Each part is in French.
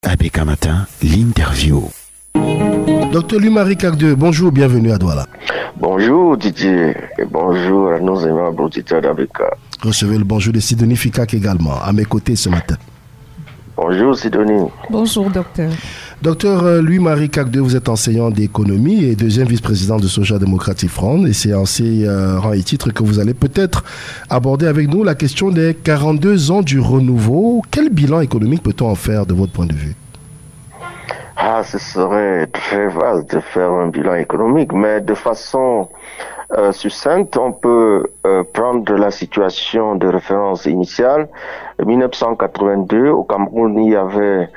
ABK Matin, l'interview. Docteur Louis-Marie Cagdeux, bonjour, bienvenue à Douala. Bonjour Didier et bonjour à nos aimables auditeurs d'ABK. Recevez le bonjour de Sidonie Fikak également, à mes côtés ce matin. Bonjour Sidonie. Bonjour docteur. Docteur Louis-Marie Cagdeux, vous êtes enseignant d'économie et deuxième vice-président de Social Democratic Front. Et c'est en ces rangs et titres que vous allez peut-être aborder avec nous la question des 42 ans du renouveau. Quel bilan économique peut-on en faire de votre point de vue? Ce serait très vaste de faire un bilan économique, mais de façon succincte, on peut prendre la situation de référence initiale. En 1982, au Cameroun, il y avait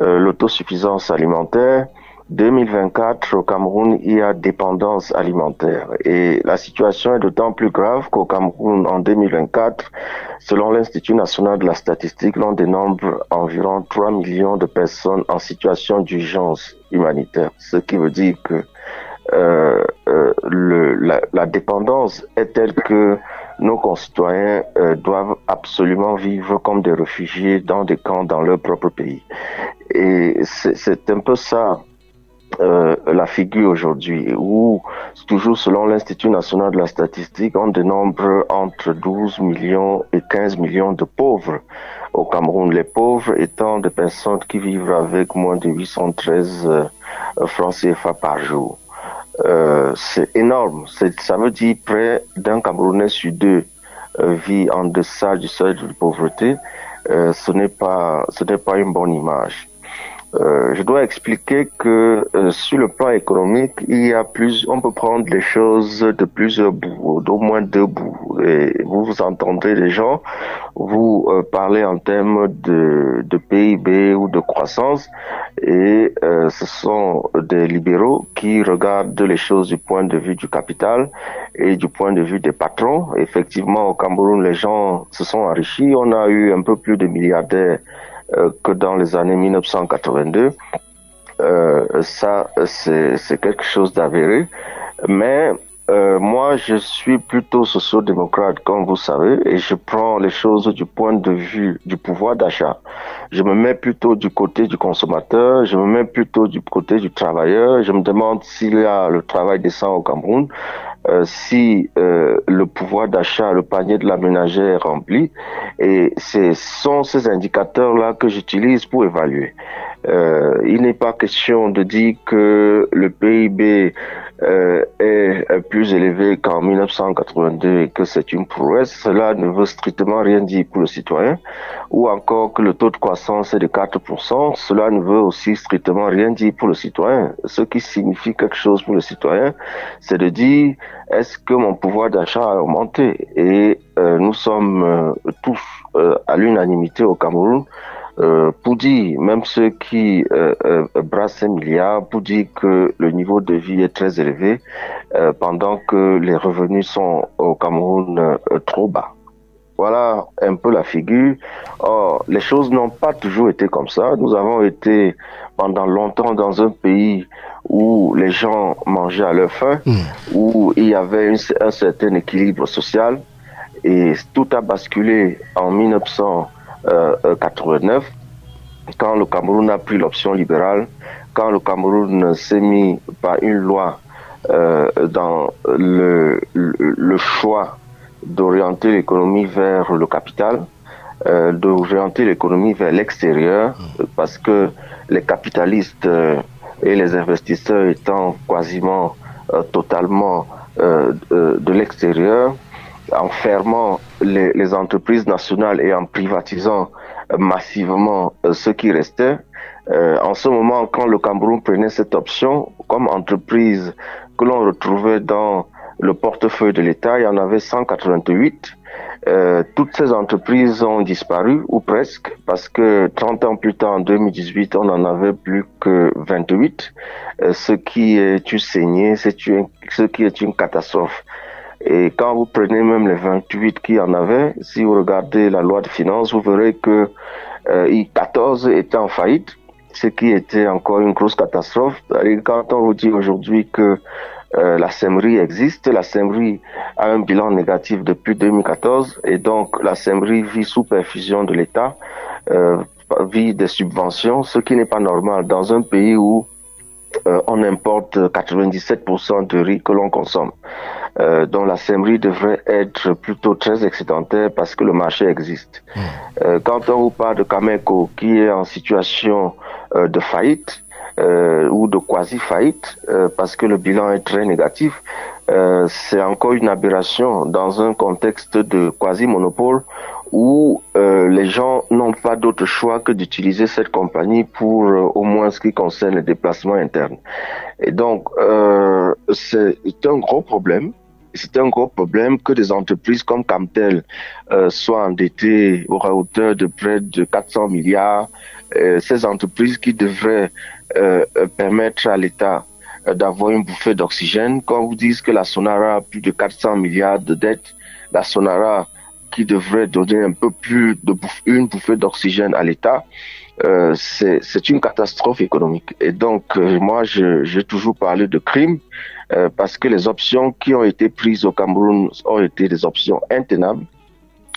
l'autosuffisance alimentaire. 2024, au Cameroun, il y a dépendance alimentaire. Et la situation est d'autant plus grave qu'au Cameroun, en 2024, selon l'Institut national de la statistique, l'on dénombre environ 3 millions de personnes en situation d'urgence humanitaire. Ce qui veut dire que la dépendance est telle que nos concitoyens doivent absolument vivre comme des réfugiés dans des camps dans leur propre pays. Et c'est un peu ça la figure aujourd'hui, où toujours selon l'Institut national de la statistique, on dénombre entre 12 millions et 15 millions de pauvres au Cameroun. Les pauvres étant des personnes qui vivent avec moins de 813 francs CFA par jour. C'est énorme. Ça veut dire près d'un Camerounais sur deux vit en deçà du seuil de pauvreté. Ce n'est pas une bonne image. Je dois expliquer que sur le plan économique, on peut prendre les choses de plusieurs bouts, d'au moins deux bouts. Et vous entendrez les gens vous parler en termes de PIB ou de croissance, et ce sont des libéraux qui regardent les choses du point de vue du capital et du point de vue des patrons. Effectivement, au Cameroun, les gens se sont enrichis. On a eu un peu plus de milliardaires que dans les années 1982. Ça, c'est quelque chose d'avéré. Mais moi, je suis plutôt socio-démocrate, comme vous savez, et je prends les choses du point de vue du pouvoir d'achat. Je me mets plutôt du côté du consommateur, je me mets plutôt du côté du travailleur. Je me demande s'il y a le travail décent au Cameroun, si le pouvoir d'achat, le panier de la ménagère est rempli. Et ce sont ces indicateurs-là que j'utilise pour évaluer. Il n'est pas question de dire que le PIB est plus élevé qu'en 1982 et que c'est une prouesse. Cela ne veut strictement rien dire pour le citoyen. Ou encore que le taux de croissance est de 4%. Cela ne veut aussi strictement rien dire pour le citoyen. Ce qui signifie quelque chose pour le citoyen, c'est de dire, est-ce que mon pouvoir d'achat a augmenté? Et nous sommes tous à l'unanimité au Cameroun pour dire, même ceux qui brassent un milliard, pour dire que le niveau de vie est très élevé pendant que les revenus sont au Cameroun trop bas. Voilà un peu la figure. Or, les choses n'ont pas toujours été comme ça. Nous avons été pendant longtemps dans un pays où les gens mangeaient à leur faim, où il y avait un certain équilibre social, et tout a basculé en 1989, quand le Cameroun a pris l'option libérale, quand le Cameroun s'est mis par une loi dans le choix d'orienter l'économie vers le capital, d'orienter l'économie vers l'extérieur, parce que les capitalistes et les investisseurs étant quasiment totalement de l'extérieur, en fermant les entreprises nationales et en privatisant massivement ce qui restait. En ce moment, quand le Cameroun prenait cette option, comme entreprise que l'on retrouvait dans le portefeuille de l'État, il y en avait 188. Toutes ces entreprises ont disparu, ou presque, parce que 30 ans plus tard, en 2018, on n'en avait plus que 28, ce qui est une saignée, ce qui est une catastrophe. Et quand vous prenez même les 28 qu'il y en avait, si vous regardez la loi de finances, vous verrez que 14 étaient en faillite, ce qui était encore une grosse catastrophe. Quand on vous dit aujourd'hui que la CEMRI existe, la CEMRI a un bilan négatif depuis 2014 et donc la CEMRI vit sous perfusion de l'État. via des subventions, ce qui n'est pas normal dans un pays où on importe 97% de riz que l'on consomme. Donc la sèmerie devrait être plutôt très excédentaire parce que le marché existe. Quand on vous parle de Cameco qui est en situation de faillite ou de quasi-faillite parce que le bilan est très négatif, c'est encore une aberration dans un contexte de quasi-monopole où les gens n'ont pas d'autre choix que d'utiliser cette compagnie pour au moins ce qui concerne les déplacements internes. Et donc, c'est un gros problème. C'est un gros problème que des entreprises comme Camtel soient endettées à hauteur de près de 400 milliards. Ces entreprises qui devraient permettre à l'État d'avoir une bouffée d'oxygène. Quand vous dites que la Sonara a plus de 400 milliards de dettes, la Sonara qui devrait donner un peu plus de une bouffée d'oxygène à l'État, c'est une catastrophe économique. Et donc, moi, j'ai toujours parlé de crime parce que les options qui ont été prises au Cameroun ont été des options intenables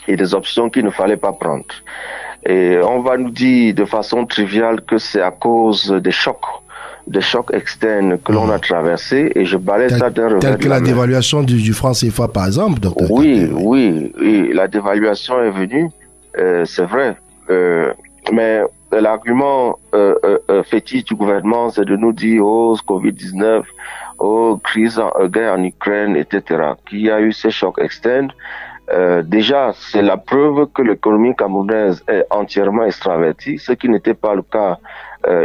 et des options qu'il ne fallait pas prendre. Et on va nous dire de façon triviale que c'est à cause des chocs externes que l'on a traversés, et je balaye ça d'un revers de la main. Tel que la dévaluation du franc CFA, par exemple, docteur. Oui, et la dévaluation est venue, c'est vrai. Mais l'argument fétiche du gouvernement, c'est de nous dire, oh, Covid-19, oh, guerre en Ukraine, etc., qu'il y a eu ces chocs externes. Déjà, c'est la preuve que l'économie camerounaise est entièrement extravertie, ce qui n'était pas le cas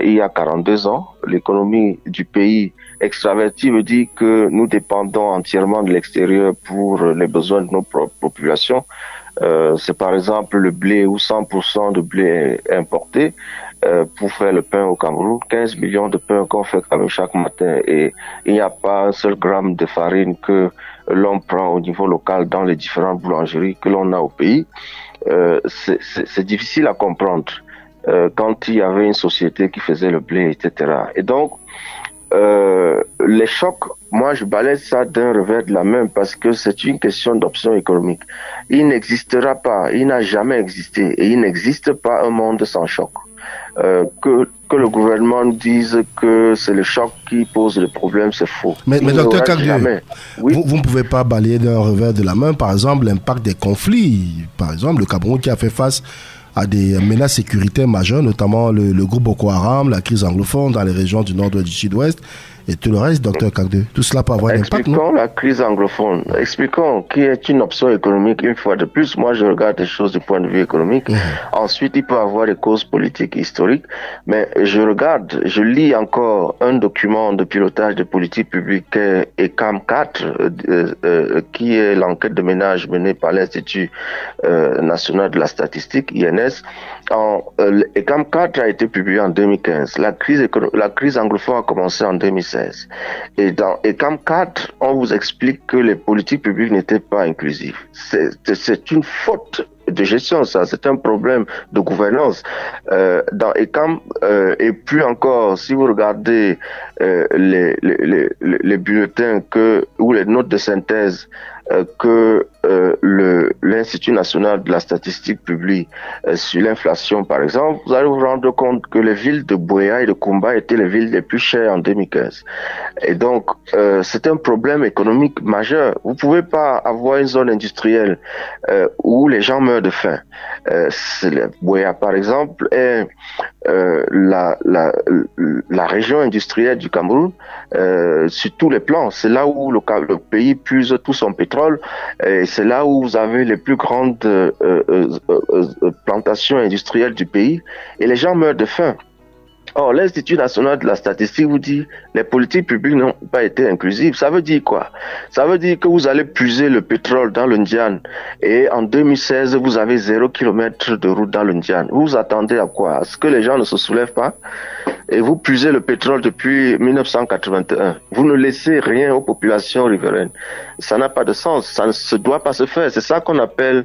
il y a 42 ans. L'économie du pays extravertie veut dire que nous dépendons entièrement de l'extérieur pour les besoins de nos propres populations. C'est par exemple le blé où 100% de blé est importé pour faire le pain au Cameroun. 15 millions de pains qu'on fait quand même chaque matin, et il n'y a pas un seul gramme de farine que l'on prend au niveau local dans les différentes boulangeries que l'on a au pays. C'est difficile à comprendre quand il y avait une société qui faisait le blé, etc. Et donc, les chocs, moi je balaye ça d'un revers de la main parce que c'est une question d'option économique. Il n'existera pas, il n'a jamais existé, et il n'existe pas un monde sans choc. Que le gouvernement dise que c'est le choc qui pose le problème, c'est faux. Mais docteur Kagdou, vous ne pouvez pas balayer d'un revers de la main, par exemple, l'impact des conflits. Par exemple, le Cameroun qui a fait face à des menaces sécuritaires majeures, notamment le groupe Boko Haram, la crise anglophone dans les régions du nord et du sud-ouest, et tout le reste, docteur Kagdou. Tout cela peut avoir un impact, non? Expliquons la crise anglophone. Expliquons qui est une option économique une fois de plus. Moi, je regarde les choses du point de vue économique. Ensuite, il peut avoir des causes politiques, historiques. Mais je lis encore un document de pilotage de politique publique, ECAM 4, qui est l'enquête de ménage menée par l'Institut national de la statistique, INS. ECAM 4 a été publié en 2015. La crise anglophone a commencé en 2016. Et dans ECAM 4, on vous explique que les politiques publiques n'étaient pas inclusives. C'est une faute de gestion, ça. C'est un problème de gouvernance. Dans ECAM, et puis encore, si vous regardez les bulletins ou les notes de synthèse que l'Institut national de la statistique publie sur l'inflation, par exemple, vous allez vous rendre compte que les villes de Buea et de Kumba étaient les villes les plus chères en 2015. Et donc, c'est un problème économique majeur. Vous pouvez pas avoir une zone industrielle où les gens meurent de faim. Buea, par exemple, est la région industrielle du Cameroun sur tous les plans. C'est là où le pays puise tout son pétrole, et c'est là où vous avez les plus grandes plantations industrielles du pays, et les gens meurent de faim. Or, l'Institut national de la statistique vous dit les politiques publiques n'ont pas été inclusives. Ça veut dire quoi? Ça veut dire que vous allez puiser le pétrole dans le Ndian, et en 2016, vous avez 0 km de route dans le Ndian. Vous vous attendez à quoi? À ce que les gens ne se soulèvent pas? Et vous puisez le pétrole depuis 1981. Vous ne laissez rien aux populations riveraines. Ça n'a pas de sens. Ça ne se doit pas se faire. C'est ça qu'on appelle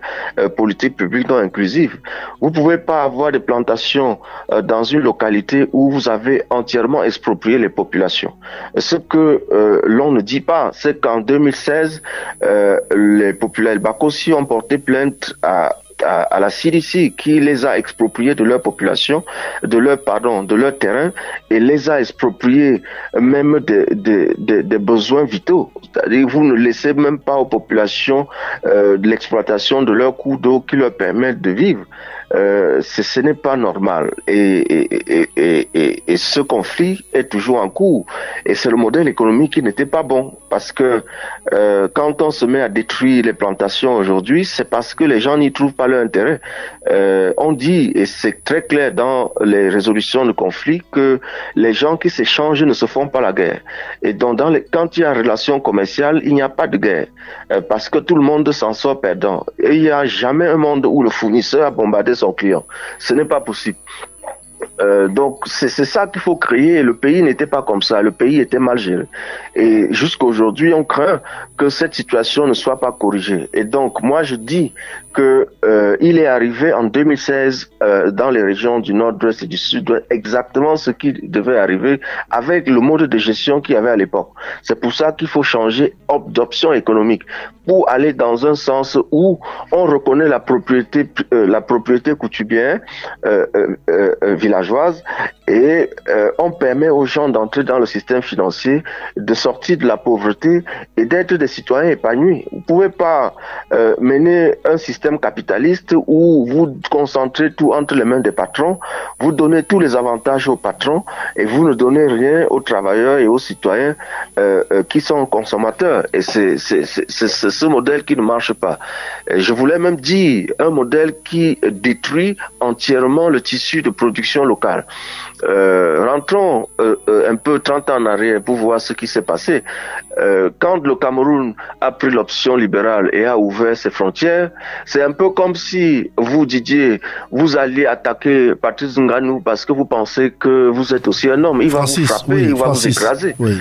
politique publique non inclusive. Vous pouvez pas avoir des plantations dans une localité où vous avez entièrement exproprié les populations. Ce que l'on ne dit pas, c'est qu'en 2016, les populations Bakossi ont porté plainte à la CDC qui les a expropriés de leur population, de leur terrain, et les a expropriés même des besoins vitaux. C'est-à-dire, vous ne laissez même pas aux populations de l'exploitation de leurs cours d'eau qui leur permettent de vivre. Ce n'est pas normal. Et ce conflit est toujours en cours. Et c'est le modèle économique qui n'était pas bon. Parce que quand on se met à détruire les plantations aujourd'hui, c'est parce que les gens n'y trouvent pas leur intérêt. On dit, et c'est très clair dans les résolutions de conflits, que les gens qui s'échangent ne se font pas la guerre. Et donc, quand il y a relation commerciale, il n'y a pas de guerre. Parce que tout le monde s'en sort perdant. Et il n'y a jamais un monde où le fournisseur a bombardé son client. Ce n'est pas possible. Donc c'est ça qu'il faut créer, et le pays n'était pas comme ça, le pays était mal géré. Et jusqu'à aujourd'hui, on craint que cette situation ne soit pas corrigée. Et donc moi je dis que il est arrivé en 2016 dans les régions du nord-ouest et du sud-ouest exactement ce qui devait arriver avec le mode de gestion qu'il y avait à l'époque. C'est pour ça qu'il faut changer d'option économique pour aller dans un sens où on reconnaît la propriété coutumière villageoise, et on permet aux gens d'entrer dans le système financier, de sortir de la pauvreté et d'être des citoyens épanouis. Vous ne pouvez pas mener un système capitaliste où vous concentrez tout entre les mains des patrons, vous donnez tous les avantages aux patrons et vous ne donnez rien aux travailleurs et aux citoyens qui sont consommateurs. Et c'est ce modèle qui ne marche pas. Et je voulais même dire un modèle qui détruit entièrement le tissu de production locale. Rentrons un peu 30 ans en arrière pour voir ce qui s'est passé. Quand le Cameroun a pris l'option libérale et a ouvert ses frontières, c'est un peu comme si vous, Didier, vous alliez attaquer Patrice Nganou parce que vous pensez que vous êtes aussi un homme. Il va vous frapper, il va vous écraser. Oui.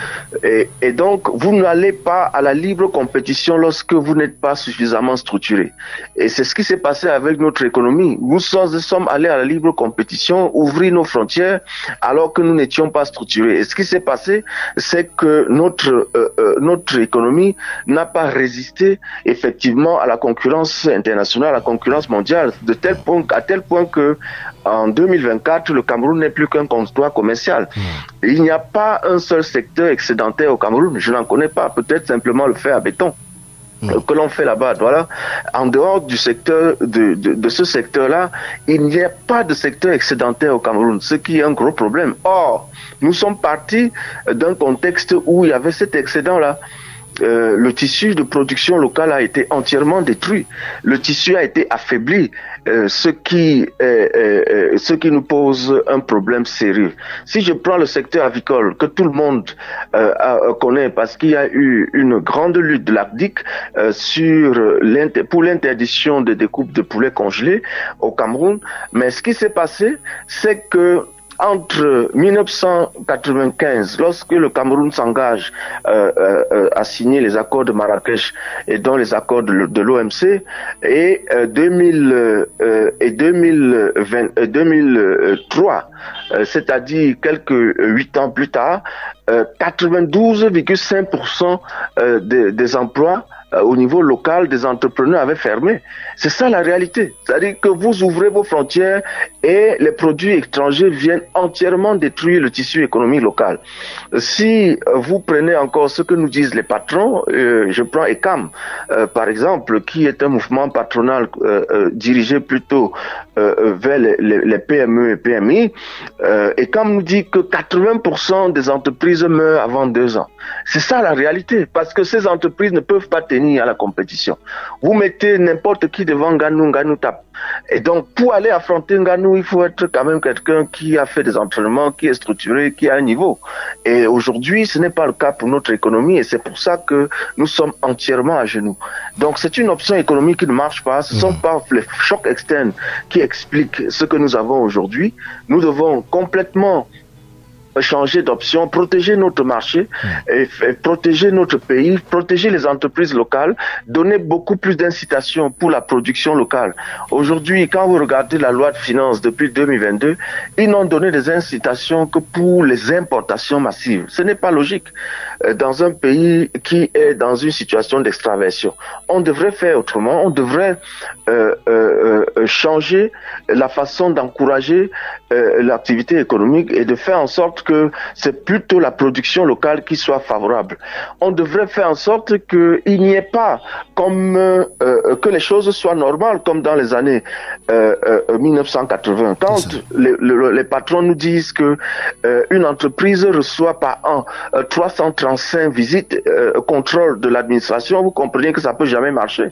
Et donc, vous n'allez pas à la libre compétition lorsque vous n'êtes pas suffisamment structuré. Et c'est ce qui s'est passé avec notre économie. Nous sommes allés à la libre compétition, ouvrir nos frontières, alors que nous n'étions pas structurés. Et ce qui s'est passé, c'est que notre économie n'a pas résisté effectivement à la concurrence internationale, à la concurrence mondiale, à tel point que en 2024, le Cameroun n'est plus qu'un comptoir commercial. Il n'y a pas un seul secteur excédentaire au Cameroun. Je n'en connais pas. Peut-être simplement le fer à béton que l'on fait là-bas. Voilà. En dehors du secteur de ce secteur-là, il n'y a pas de secteur excédentaire au Cameroun, ce qui est un gros problème. Or, nous sommes partis d'un contexte où il y avait cet excédent-là. Le tissu de production locale a été entièrement détruit. Le tissu a été affaibli, ce qui nous pose un problème sérieux. Si je prends le secteur avicole, que tout le monde connaît parce qu'il y a eu une grande lutte de l'ACDIC pour l'interdiction de découpe de poulets congelés au Cameroun, mais ce qui s'est passé, c'est que entre 1995, lorsque le Cameroun s'engage à signer les accords de Marrakech et dans les accords de l'OMC, et 2003, c'est-à-dire quelques 8 ans plus tard, 92,5% des emplois au niveau local des entrepreneurs avaient fermé. C'est ça la réalité. C'est-à-dire que vous ouvrez vos frontières et les produits étrangers viennent entièrement détruire le tissu économique local. Si vous prenez encore ce que nous disent les patrons, je prends ECAM par exemple, qui est un mouvement patronal dirigé plutôt vers les PME et PMI, ECAM nous dit que 80% des entreprises meurent avant 2 ans. C'est ça la réalité, parce que ces entreprises ne peuvent pas tenir à la compétition. Vous mettez n'importe qui devant Nganou, Nganou tape. Et donc, pour aller affronter Nganou, il faut être quand même quelqu'un qui a fait des entraînements, qui est structuré, qui a un niveau. Et aujourd'hui, ce n'est pas le cas pour notre économie, et c'est pour ça que nous sommes entièrement à genoux. Donc, c'est une option économique qui ne marche pas. Ce ne sont pas les chocs externes qui expliquent ce que nous avons aujourd'hui. Nous devons complètement changer d'option, protéger notre marché, et protéger notre pays, protéger les entreprises locales, donner beaucoup plus d'incitation pour la production locale. Aujourd'hui, quand vous regardez la loi de finances depuis 2022, ils n'ont donné des incitations que pour les importations massives. Ce n'est pas logique. Dans un pays qui est dans une situation d'extraversion, on devrait faire autrement, on devrait changer la façon d'encourager l'activité économique et de faire en sorte que c'est plutôt la production locale qui soit favorable. On devrait faire en sorte qu'il n'y ait pas comme que les choses soient normales comme dans les années 1980. Quand les patrons nous disent que une entreprise reçoit par an 335 visites, contrôle de l'administration, vous comprenez que ça peut jamais marcher.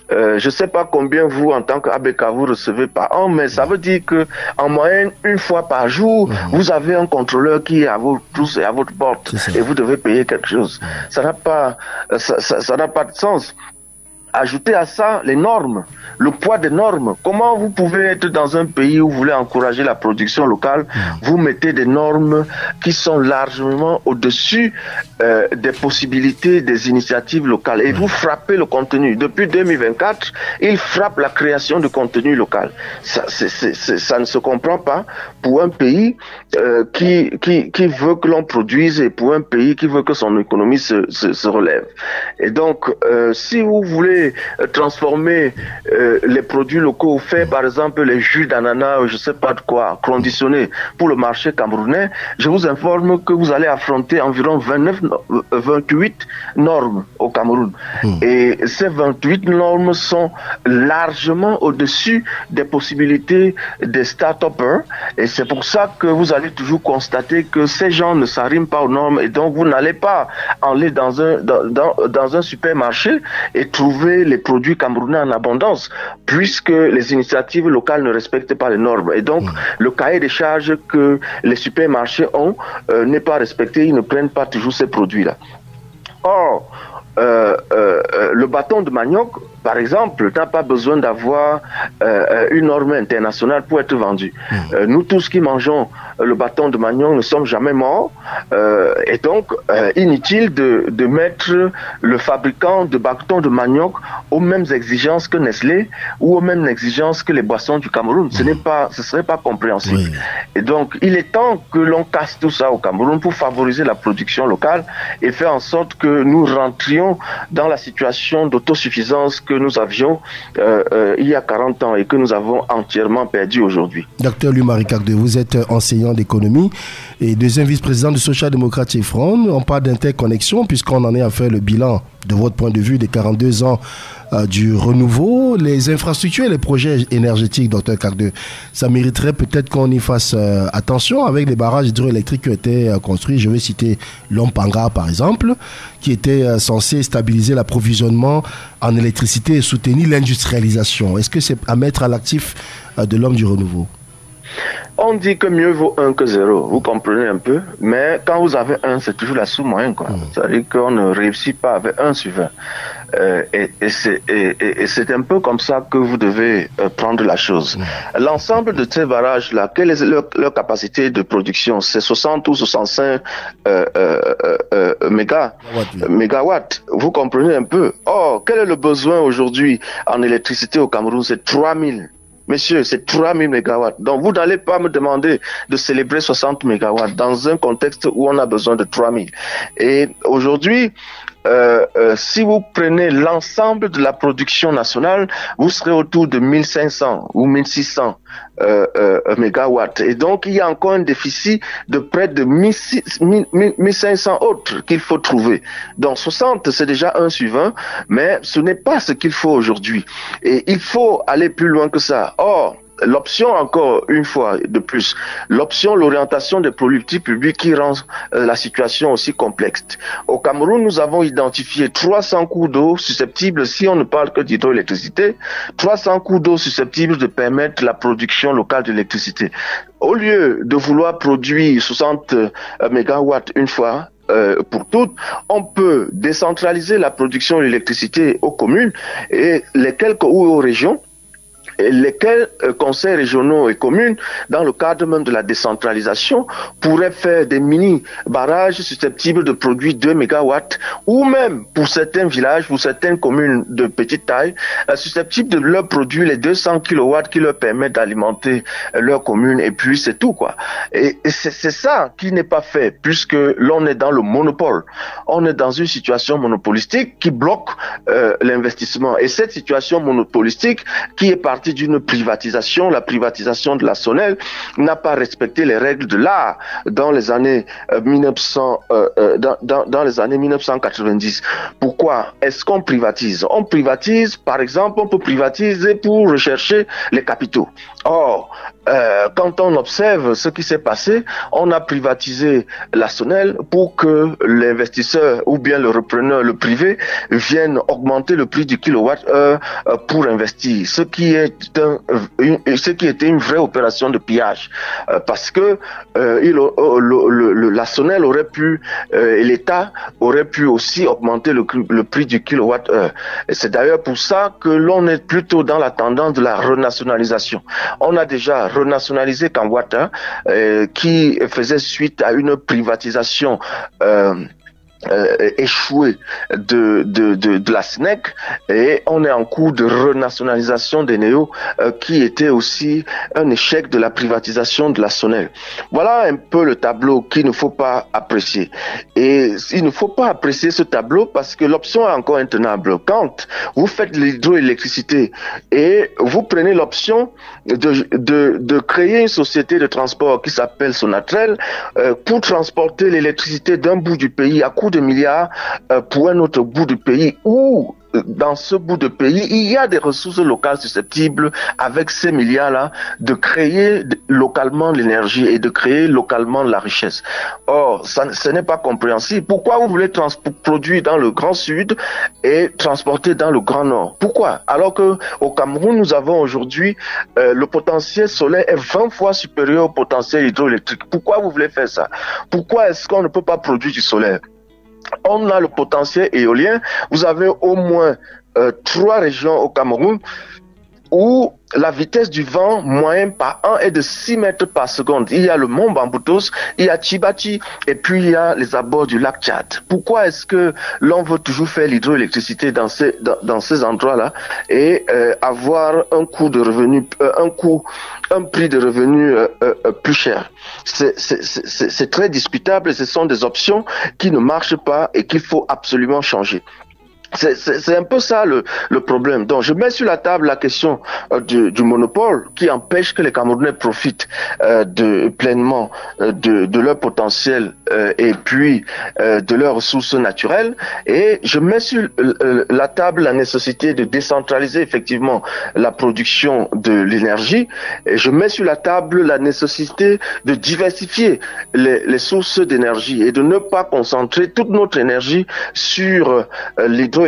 Je ne sais pas combien vous, en tant qu'ABK, vous recevez par an, mais ça veut dire que en moyenne, une fois par jour, vous avez un contrôleur qui est à votre tous et à votre porte, et vous devez payer quelque chose. Ça n'a pas de sens. Ajoutez à ça les normes, le poids des normes. Comment vous pouvez être dans un pays où vous voulez encourager la production locale, vous mettez des normes qui sont largement au-dessus des possibilités des initiatives locales et vous frappez le contenu. Depuis 2024, ils frappent la création de contenu local. Ça ne se comprend pas pour un pays qui veut que l'on produise et pour un pays qui veut que son économie se relève. Et donc, si vous voulez transformer les produits locaux, faire par exemple les jus d'ananas, je ne sais pas de quoi, conditionnés pour le marché camerounais, je vous informe que vous allez affronter environ 28 normes au Cameroun. Et ces 28 normes sont largement au-dessus des possibilités des start-upers. Et c'est pour ça que vous allez toujours constater que ces gens ne s'arriment pas aux normes et donc vous n'allez pas aller dans un supermarché et trouver les produits camerounais en abondance, puisque les initiatives locales ne respectent pas les normes. Et donc, le cahier des charges que les supermarchés ont n'est pas respecté, ils ne prennent pas toujours ces produits-là. Or, le bâton de manioc, par exemple, n'a pas besoin d'avoir une norme internationale pour être vendu. Nous tous qui mangeons le bâton de manioc ne sommes jamais morts et donc inutile de mettre le fabricant de bâtons de manioc aux mêmes exigences que Nestlé ou aux mêmes exigences que les boissons du Cameroun. Ce serait pas compréhensible. Oui. Et donc, il est temps que l'on casse tout ça au Cameroun pour favoriser la production locale et faire en sorte que nous rentrions dans la situation d'autosuffisance que nous avions il y a 40 ans et que nous avons entièrement perdu aujourd'hui. Docteur Louis-Marie Kakde, vous êtes enseignant d'économie et deuxième vice-président du Social Democratic Front. On parle d'interconnexion puisqu'on en est à faire le bilan de votre point de vue des 42 ans du renouveau, les infrastructures et les projets énergétiques, docteur Kakde, ça mériterait peut-être qu'on y fasse attention avec les barrages hydroélectriques qui ont été construits. Je vais citer Lompanga par exemple, qui était censé stabiliser l'approvisionnement en électricité et soutenir l'industrialisation. Est-ce que c'est à mettre à l'actif de l'homme du renouveau? On dit que mieux vaut 1 que 0, vous comprenez un peu, mais quand vous avez 1, c'est toujours la sous-moyenne, quoi. C'est-à-dire qu'on ne réussit pas avec 1 sur 20. Et c'est un peu comme ça que vous devez prendre la chose. L'ensemble de ces barrages-là, quelle est leur capacité de production? C'est 60 ou 65 mégawatts. Vous comprenez un peu. Or, quel est le besoin aujourd'hui en électricité au Cameroun? C'est 3000. Messieurs, c'est 3000 mégawatts. Donc, vous n'allez pas me demander de célébrer 60 mégawatts dans un contexte où on a besoin de 3000. Et aujourd'hui, si vous prenez l'ensemble de la production nationale, vous serez autour de 1500 ou 1600 mégawatts. Et donc, il y a encore un déficit de près de 1500 autres qu'il faut trouver. Donc, 60, c'est déjà 1 sur 20, mais ce n'est pas ce qu'il faut aujourd'hui. Et il faut aller plus loin que ça. Or, l'option, encore une fois de plus, l'orientation des politiques publiques qui rend la situation aussi complexe. Au Cameroun, nous avons identifié 300 cours d'eau susceptibles, si on ne parle que d'hydroélectricité, 300 cours d'eau susceptibles de permettre la production locale d'électricité. Au lieu de vouloir produire 60 mégawatts une fois, pour toutes, on peut décentraliser la production d'électricité aux communes et les quelques ou aux régions lesquels conseils régionaux et communes, dans le cadre même de la décentralisation, pourraient faire des mini-barrages susceptibles de produire 2 mégawatts, ou même pour certains villages, pour certaines communes de petite taille, susceptibles de leur produire les 200 kilowatts qui leur permettent d'alimenter leur commune, et puis c'est tout, quoi. Et c'est ça qui n'est pas fait, puisque l'on est dans le monopole. On est dans une situation monopolistique qui bloque l'investissement. Et cette situation monopolistique, qui est partie d'une privatisation, la privatisation de la SONEL, n'a pas respecté les règles de l'art dans les années 1990. Pourquoi est-ce qu'on privatise? On privatise, par exemple, on peut privatiser pour rechercher les capitaux. Or, quand on observe ce qui s'est passé, on a privatisé la SONEL pour que l'investisseur ou bien le repreneur, le privé, vienne augmenter le prix du kilowatt-heure pour investir, ce qui était une vraie opération de pillage, parce que la SONEL aurait pu et l'État aurait pu aussi augmenter le prix du kilowatt-heure. Et c'est d'ailleurs pour ça que l'on est plutôt dans la tendance de la renationalisation. On a déjà renationalisé Kamwata, qui faisait suite à une privatisation échouée de la SNEC, et on est en cours de renationalisation des Néo, qui était aussi un échec de la privatisation de la SONEL. Voilà un peu le tableau qu'il ne faut pas apprécier. Et il ne faut pas apprécier ce tableau parce que l'option est encore intenable. Quand vous faites l'hydroélectricité et vous prenez l'option de créer une société de transport qui s'appelle Sonatrel, pour transporter l'électricité d'un bout du pays à coût de milliards pour un autre bout du pays, où dans ce bout de pays, il y a des ressources locales susceptibles, avec ces milliards-là, de créer localement l'énergie et de créer localement la richesse. Or, ce n'est pas compréhensible. Pourquoi vous voulez produire dans le Grand Sud et transporter dans le Grand Nord? Pourquoi? Alors que au Cameroun, nous avons aujourd'hui le potentiel solaire est 20 fois supérieur au potentiel hydroélectrique. Pourquoi vous voulez faire ça? Pourquoi est-ce qu'on ne peut pas produire du solaire? On a le potentiel éolien. Vous avez au moins 3 régions au Cameroun où la vitesse du vent moyen par an est de 6 mètres par seconde. Il y a le mont Bamboutos, il y a Tchibati, et puis il y a les abords du lac Tchad. Pourquoi est-ce que l'on veut toujours faire l'hydroélectricité dans ces endroits-là et avoir un coût de revenu, un prix de revenu plus cher? C'est très discutable et ce sont des options qui ne marchent pas et qu'il faut absolument changer. C'est un peu ça le problème. Donc je mets sur la table la question du monopole qui empêche que les Camerounais profitent pleinement de leur potentiel et puis de leurs ressources naturelles, et je mets sur la table la nécessité de décentraliser effectivement la production de l'énergie, et je mets sur la table la nécessité de diversifier les sources d'énergie et de ne pas concentrer toute notre énergie sur l'hydroélectricité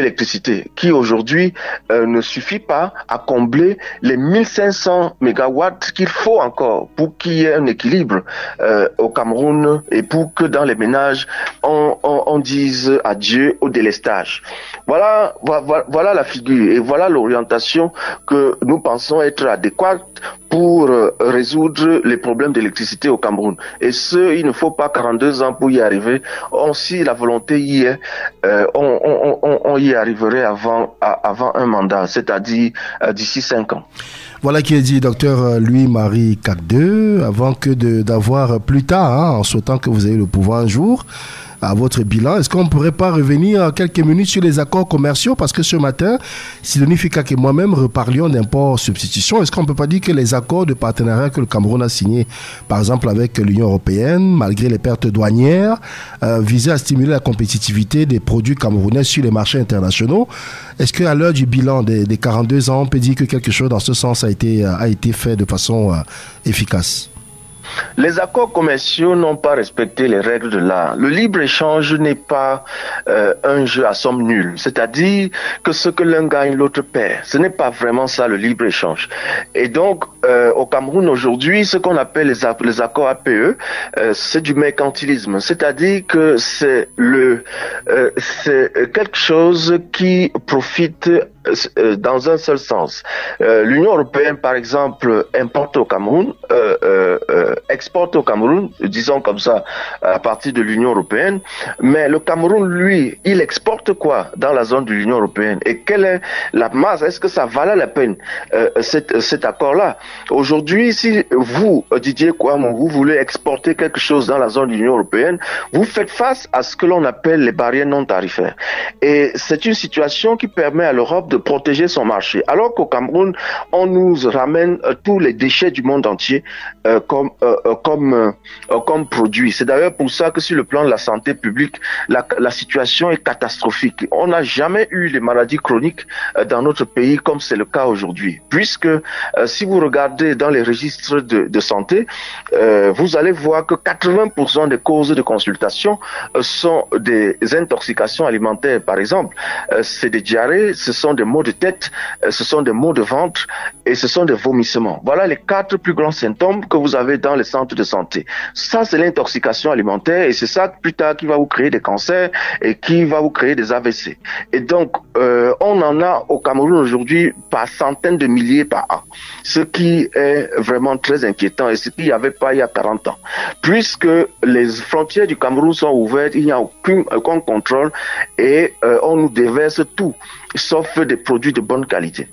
qui aujourd'hui ne suffit pas à combler les 1500 mégawatts qu'il faut encore pour qu'il y ait un équilibre au Cameroun et pour que dans les ménages on dise adieu au délestage. Voilà la figure et voilà l'orientation que nous pensons être adéquate pour résoudre les problèmes d'électricité au Cameroun. Et il ne faut pas 42 ans pour y arriver. Si la volonté y est, on y arriverait avant un mandat, c'est-à-dire d'ici 5 ans. Voilà qui est dit, docteur Louis-Marie Cacdeux, avant que d'avoir plus tard, en souhaitant que vous ayez le pouvoir un jour, à votre bilan. Est-ce qu'on ne pourrait pas revenir quelques minutes sur les accords commerciaux? Parce que ce matin, Sidonie Fikak et moi-même reparlions d'import-substitution. Est-ce qu'on ne peut pas dire que les accords de partenariat que le Cameroun a signés, par exemple avec l'Union européenne, malgré les pertes douanières, visaient à stimuler la compétitivité des produits camerounais sur les marchés internationaux? Est-ce qu'à l'heure du bilan des 42 ans, on peut dire que quelque chose dans ce sens a été fait de façon efficace? Les accords commerciaux n'ont pas respecté les règles de l'art. Le libre-échange n'est pas un jeu à somme nulle. C'est-à-dire que ce que l'un gagne, l'autre perd. Ce n'est pas vraiment ça le libre-échange. Et donc, au Cameroun aujourd'hui, ce qu'on appelle les accords APE, c'est du mercantilisme. C'est-à-dire que c'est quelque chose qui profite dans un seul sens. L'Union européenne, par exemple, importe au Cameroun, exporte au Cameroun, disons comme ça, à partir de l'Union européenne, mais le Cameroun, lui, il exporte quoi dans la zone de l'Union européenne? Et quelle est la masse? Est-ce que ça valait la peine cet accord-là? Aujourd'hui, si vous, Didier Kouamouo, vous voulez exporter quelque chose dans la zone de l'Union européenne, vous faites face à ce que l'on appelle les barrières non tarifaires. Et c'est une situation qui permet à l'Europe de protéger son marché. Alors qu'au Cameroun, on nous ramène tous les déchets du monde entier comme produits. C'est d'ailleurs pour ça que sur le plan de la santé publique, la situation est catastrophique. On n'a jamais eu les maladies chroniques dans notre pays comme c'est le cas aujourd'hui. Puisque si vous regardez dans les registres de santé, vous allez voir que 80% des causes de consultation sont des intoxications alimentaires, par exemple. C'est des diarrhées, ce sont des maux de tête, ce sont des maux de ventre et ce sont des vomissements. Voilà les 4 plus grands symptômes que vous avez dans les centres de santé. Ça, c'est l'intoxication alimentaire et c'est ça plus tard qui va vous créer des cancers et qui va vous créer des AVC. Et donc, on en a au Cameroun aujourd'hui par centaines de milliers par an, ce qui est vraiment très inquiétant et ce qu'il n'y avait pas il y a 40 ans. Puisque les frontières du Cameroun sont ouvertes, il n'y a aucun contrôle et on nous déverse tout, sauf des produits de bonne qualité.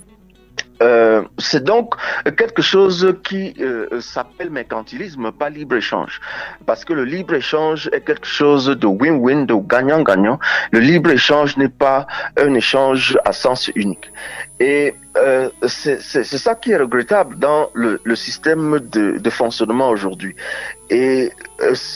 C'est donc quelque chose qui s'appelle mercantilisme, pas libre-échange. Parce que le libre-échange est quelque chose de win-win, de gagnant-gagnant. Le libre-échange n'est pas un échange à sens unique. Et c'est ça qui est regrettable dans le système de fonctionnement aujourd'hui. Et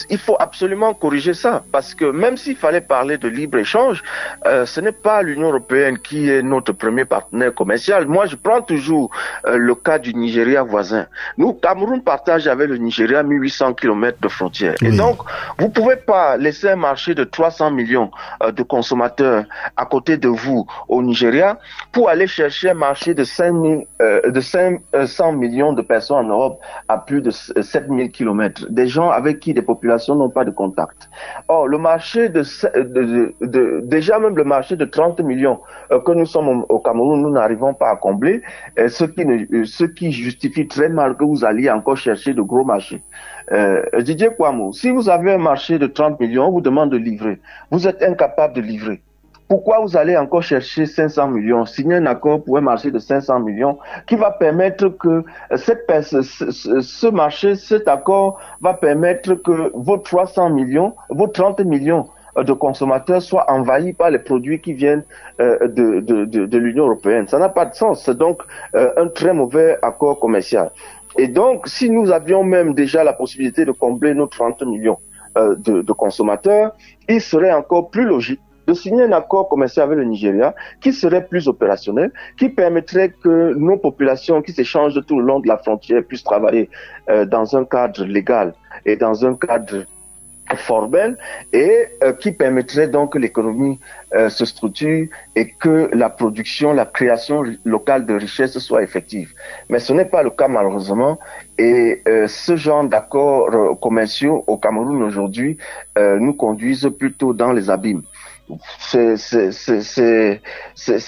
il faut absolument corriger ça, parce que même s'il fallait parler de libre-échange, ce n'est pas l'Union européenne qui est notre premier partenaire commercial. Moi, je prends toujours le cas du Nigeria voisin. Nous, Cameroun partage avec le Nigeria 1800 km de frontières. Oui. Et donc, vous pouvez pas laisser un marché de 300 millions de consommateurs à côté de vous au Nigeria pour aller chercher un marché de 500 millions de personnes en Europe à plus de 7000 km. Des gens avec qui des populations n'ont pas de contact. Or, le marché déjà même le marché de 30 millions que nous sommes au Cameroun, nous n'arrivons pas à combler, ce qui justifie très mal que vous alliez encore chercher de gros marchés. Didier Kouamouo, si vous avez un marché de 30 millions, on vous demande de livrer. Vous êtes incapable de livrer. Pourquoi vous allez encore chercher 500 millions, signer un accord pour un marché de 500 millions qui va permettre que ce marché, cet accord va permettre que vos 300 millions, vos 30 millions de consommateurs soient envahis par les produits qui viennent de l'Union européenne. Ça n'a pas de sens. C'est donc un très mauvais accord commercial. Et donc, si nous avions même déjà la possibilité de combler nos 30 millions de consommateurs, il serait encore plus logique de signer un accord commercial avec le Nigeria qui serait plus opérationnel, qui permettrait que nos populations qui s'échangent tout le long de la frontière puissent travailler dans un cadre légal et dans un cadre formel et qui permettrait donc que l'économie se structure et que la production, la création locale de richesse soit effective. Mais ce n'est pas le cas malheureusement et ce genre d'accords commerciaux au Cameroun aujourd'hui nous conduisent plutôt dans les abîmes. C'est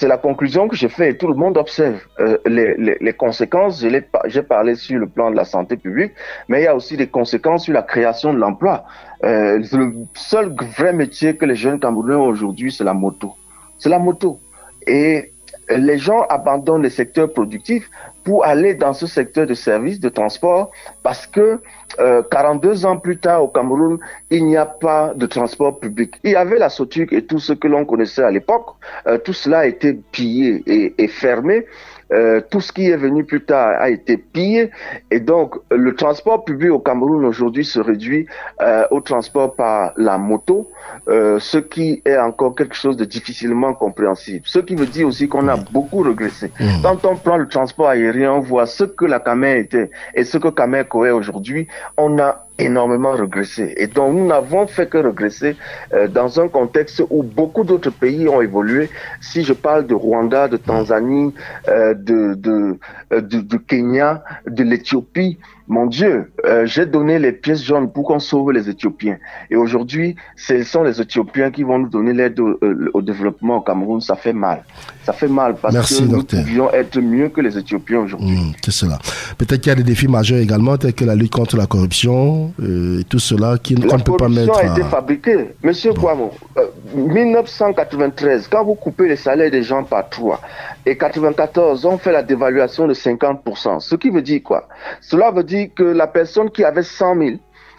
la conclusion que j'ai faite et tout le monde observe les conséquences. J'ai parlé sur le plan de la santé publique, mais il y a aussi des conséquences sur la création de l'emploi. Le seul vrai métier que les jeunes Camerounais ont aujourd'hui, c'est la moto. C'est la moto. Et les gens abandonnent les secteurs productifs pour aller dans ce secteur de services, de transport, parce que 42 ans plus tard au Cameroun, il n'y a pas de transport public. Il y avait la SOTUC et tout ce que l'on connaissait à l'époque. Tout cela a été pillé et fermé. Tout ce qui est venu plus tard a été pillé et donc le transport public au Cameroun aujourd'hui se réduit au transport par la moto, ce qui est encore quelque chose de difficilement compréhensible. Ce qui veut dire aussi qu'on a beaucoup régressé. Quand on prend le transport aérien, on voit ce que la Camer était et ce que Cameco est aujourd'hui, on a énormément régressé. Et donc, nous n'avons fait que régresser dans un contexte où beaucoup d'autres pays ont évolué. Si je parle de Rwanda, de Tanzanie, du Kenya, de l'Éthiopie, mon Dieu, j'ai donné les pièces jaunes pour qu'on sauve les Éthiopiens. Et aujourd'hui, ce sont les Éthiopiens qui vont nous donner l'aide au développement au Cameroun. Ça fait mal. Ça fait mal parce Merci, que nous docteur. pouvions être mieux que les Éthiopiens aujourd'hui. C'est cela. Peut-être qu'il y a des défis majeurs également, tels que la lutte contre la corruption, et tout cela qu'on ne peut pas mettre. La corruption a été fabriquée. Monsieur Kouamou, 1993, quand vous coupez les salaires des gens par 3, et 94, on fait la dévaluation de 50%. Ce qui veut dire quoi? Cela veut dire que la personne qui avait 100 000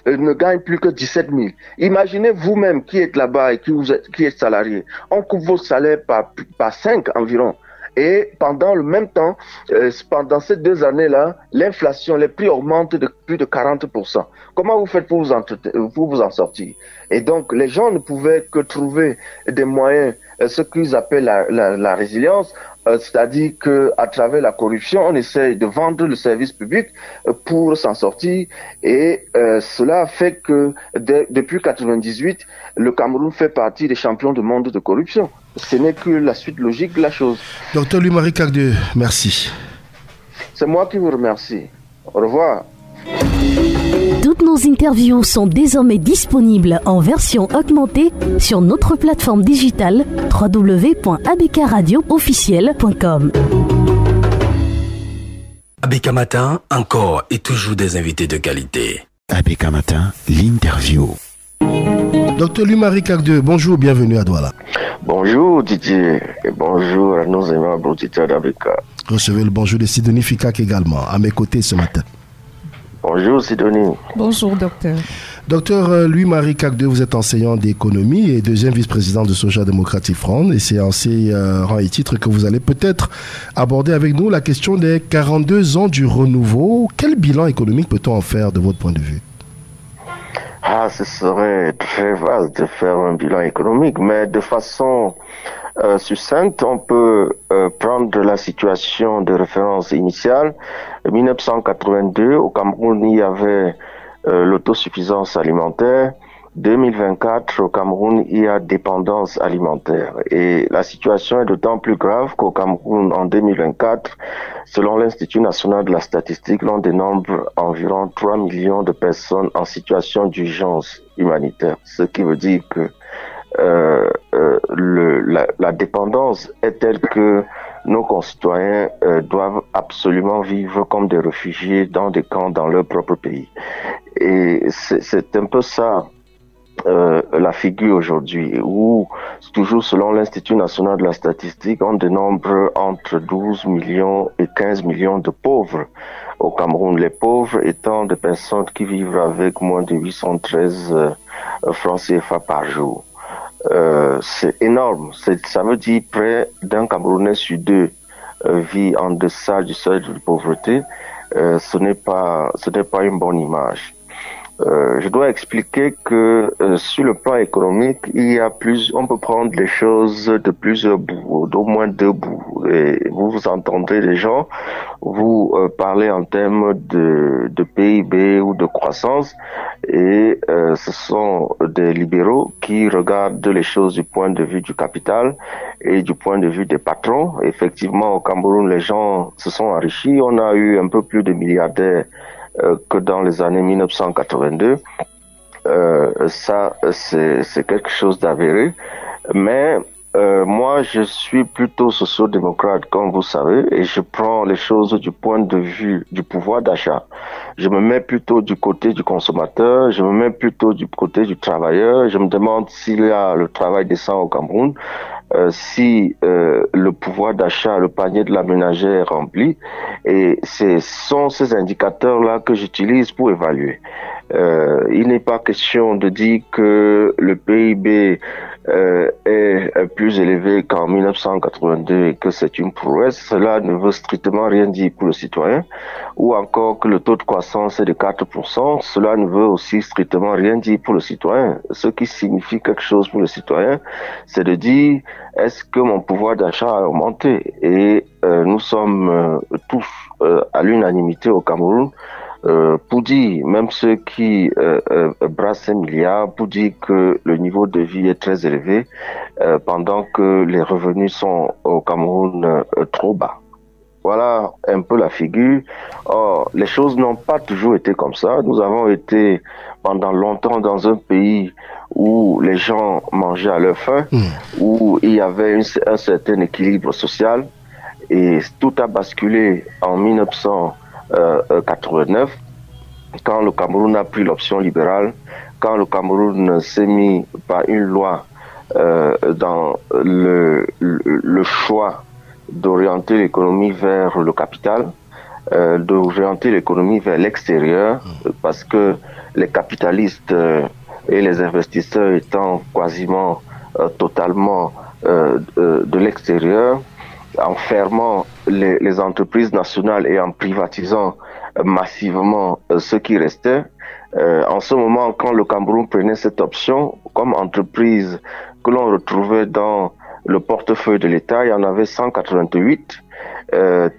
ne gagne plus que 17 000. Imaginez vous-même qui êtes là-bas et qui êtes salarié. On coupe vos salaires par 5 environ. Et pendant le même temps, pendant ces 2 années-là, l'inflation, les prix augmentent de plus de 40%. Comment vous faites pour vous en sortir? Et donc, les gens ne pouvaient que trouver des moyens, ce qu'ils appellent la résilience, c'est-à-dire qu'à travers la corruption, on essaye de vendre le service public pour s'en sortir. Et cela fait que depuis 1998, le Cameroun fait partie des champions du monde de corruption. Ce n'est que la suite logique de la chose. Docteur Louis-Marie Kagde, merci. C'est moi qui vous remercie. Au revoir. Toutes nos interviews sont désormais disponibles en version augmentée sur notre plateforme digitale www.abkradioofficiel.com. ABK Matin, encore et toujours des invités de qualité. ABK Matin, l'interview. Docteur Louis-Marie Kagde, bonjour, bienvenue à Douala. Bonjour Didier et bonjour à nos aimables auditeurs d'ABK. Recevez le bonjour de Sidonie Fikak également, à mes côtés ce matin. Bonjour Sidonie. Bonjour docteur. Docteur Louis-Marie Kagde, vous êtes enseignant d'économie et deuxième vice-président de Social Democratic Front. Et c'est en ces rangs et titres que vous allez peut-être aborder avec nous la question des 42 ans du renouveau. Quel bilan économique peut-on en faire de votre point de vue? Ce serait très vaste de faire un bilan économique, mais de façon succincte, on peut prendre la situation de référence initiale. En 1982, au Cameroun, il y avait l'autosuffisance alimentaire. 2024, au Cameroun, il y a dépendance alimentaire. Et la situation est d'autant plus grave qu'au Cameroun, en 2024, selon l'Institut national de la statistique, l'on dénombre environ 3 millions de personnes en situation d'urgence humanitaire. Ce qui veut dire que la dépendance est telle que nos concitoyens doivent absolument vivre comme des réfugiés dans des camps dans leur propre pays. Et c'est un peu ça la figure aujourd'hui, où toujours selon l'Institut national de la statistique, on dénombre entre 12 millions et 15 millions de pauvres au Cameroun. Les pauvres étant des personnes qui vivent avec moins de 813 francs CFA par jour. C'est énorme. Ça veut dire près d'un Camerounais sur 2 vit en deçà du seuil de pauvreté. Ce n'est pas une bonne image. Je dois expliquer que sur le plan économique, on peut prendre les choses de plusieurs bouts, d'au moins 2 bouts. Et vous entendrez les gens, vous parlez en termes de PIB ou de croissance, et ce sont des libéraux qui regardent les choses du point de vue du capital et du point de vue des patrons. Effectivement, au Cameroun, les gens se sont enrichis. On a eu un peu plus de milliardaires que dans les années 1982. Ça, c'est quelque chose d'avéré. Mais moi, je suis plutôt socio-démocrate, comme vous savez, et je prends les choses du point de vue du pouvoir d'achat. Je me mets plutôt du côté du consommateur, je me mets plutôt du côté du travailleur. Je me demande s'il y a le travail décent au Cameroun, si le pouvoir d'achat, le panier de la ménagère est rempli. Et ce sont ces indicateurs-là que j'utilise pour évaluer. Il n'est pas question de dire que le PIB est plus élevé qu'en 1982 et que c'est une prouesse. Cela ne veut strictement rien dire pour le citoyen. Ou encore que le taux de croissance est de 4%. Cela ne veut aussi strictement rien dire pour le citoyen. Ce qui signifie quelque chose pour le citoyen, c'est de dire, est-ce que mon pouvoir d'achat a augmenté? Et nous sommes tous à l'unanimité au Cameroun pour dire, même ceux qui brassent 5 milliards, pour dire que le niveau de vie est très élevé pendant que les revenus sont au Cameroun trop bas. voilà un peu la figure. Or, les choses n'ont pas toujours été comme ça. Nous avons été pendant longtemps dans un pays où les gens mangeaient à leur faim, où il y avait un certain équilibre social, et tout a basculé en 1989, quand le Cameroun a pris l'option libérale, quand le Cameroun s'est mis par une loi dans le choix d'orienter l'économie vers le capital, d'orienter l'économie vers l'extérieur, parce que les capitalistes et les investisseurs étant quasiment totalement de l'extérieur, en fermant les entreprises nationales et en privatisant massivement ce qui restait. En ce moment, quand le Cameroun prenait cette option, comme entreprise que l'on retrouvait dans le portefeuille de l'État, il y en avait 188.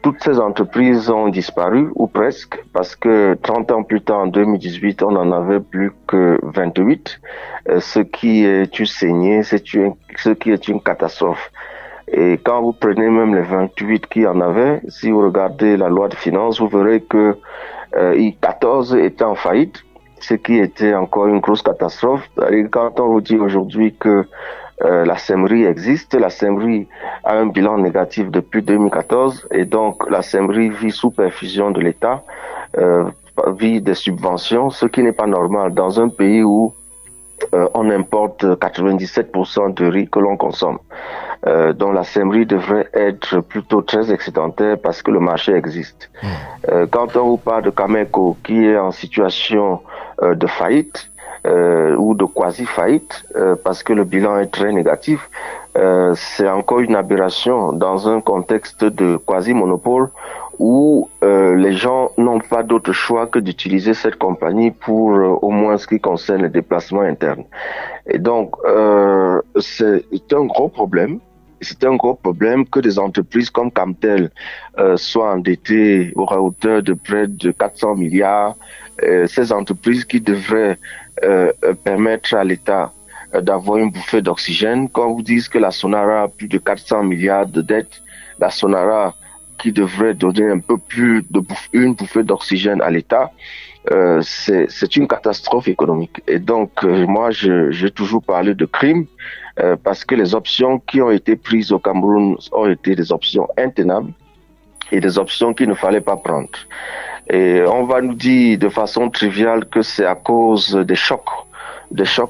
Toutes ces entreprises ont disparu, ou presque, parce que 30 ans plus tard, en 2018, on n'en avait plus que 28, ce qui est une saignée, ce qui est une catastrophe. Et quand vous prenez même les 28 qu'il y en avait, si vous regardez la loi de finances, vous verrez que 14 étaient en faillite, ce qui était encore une grosse catastrophe. Et quand on vous dit aujourd'hui que la CEMRI existe, la CEMRI a un bilan négatif depuis 2014, et donc la CEMRI vit sous perfusion de l'État, vit des subventions, ce qui n'est pas normal dans un pays où on importe 97% de riz que l'on consomme. Donc la CEMRI devrait être plutôt très excédentaire parce que le marché existe. Quand on vous parle de Cameco qui est en situation de faillite ou de quasi-faillite parce que le bilan est très négatif, c'est encore une aberration dans un contexte de quasi-monopole où les gens n'ont pas d'autre choix que d'utiliser cette compagnie pour au moins ce qui concerne les déplacements internes. Et donc, c'est un gros problème. C'est un gros problème que des entreprises comme Camtel soient endettées à hauteur de près de 400 milliards. Ces entreprises qui devraient permettre à l'État d'avoir une bouffée d'oxygène. Quand vous dites que la Sonara a plus de 400 milliards de dettes, la Sonara qui devrait donner un peu plus de une bouffée d'oxygène à l'État, c'est une catastrophe économique. Et donc, moi, j'ai toujours parlé de crime parce que les options qui ont été prises au Cameroun ont été des options intenables et des options qu'il ne fallait pas prendre. Et on va nous dire de façon triviale que c'est à cause des chocs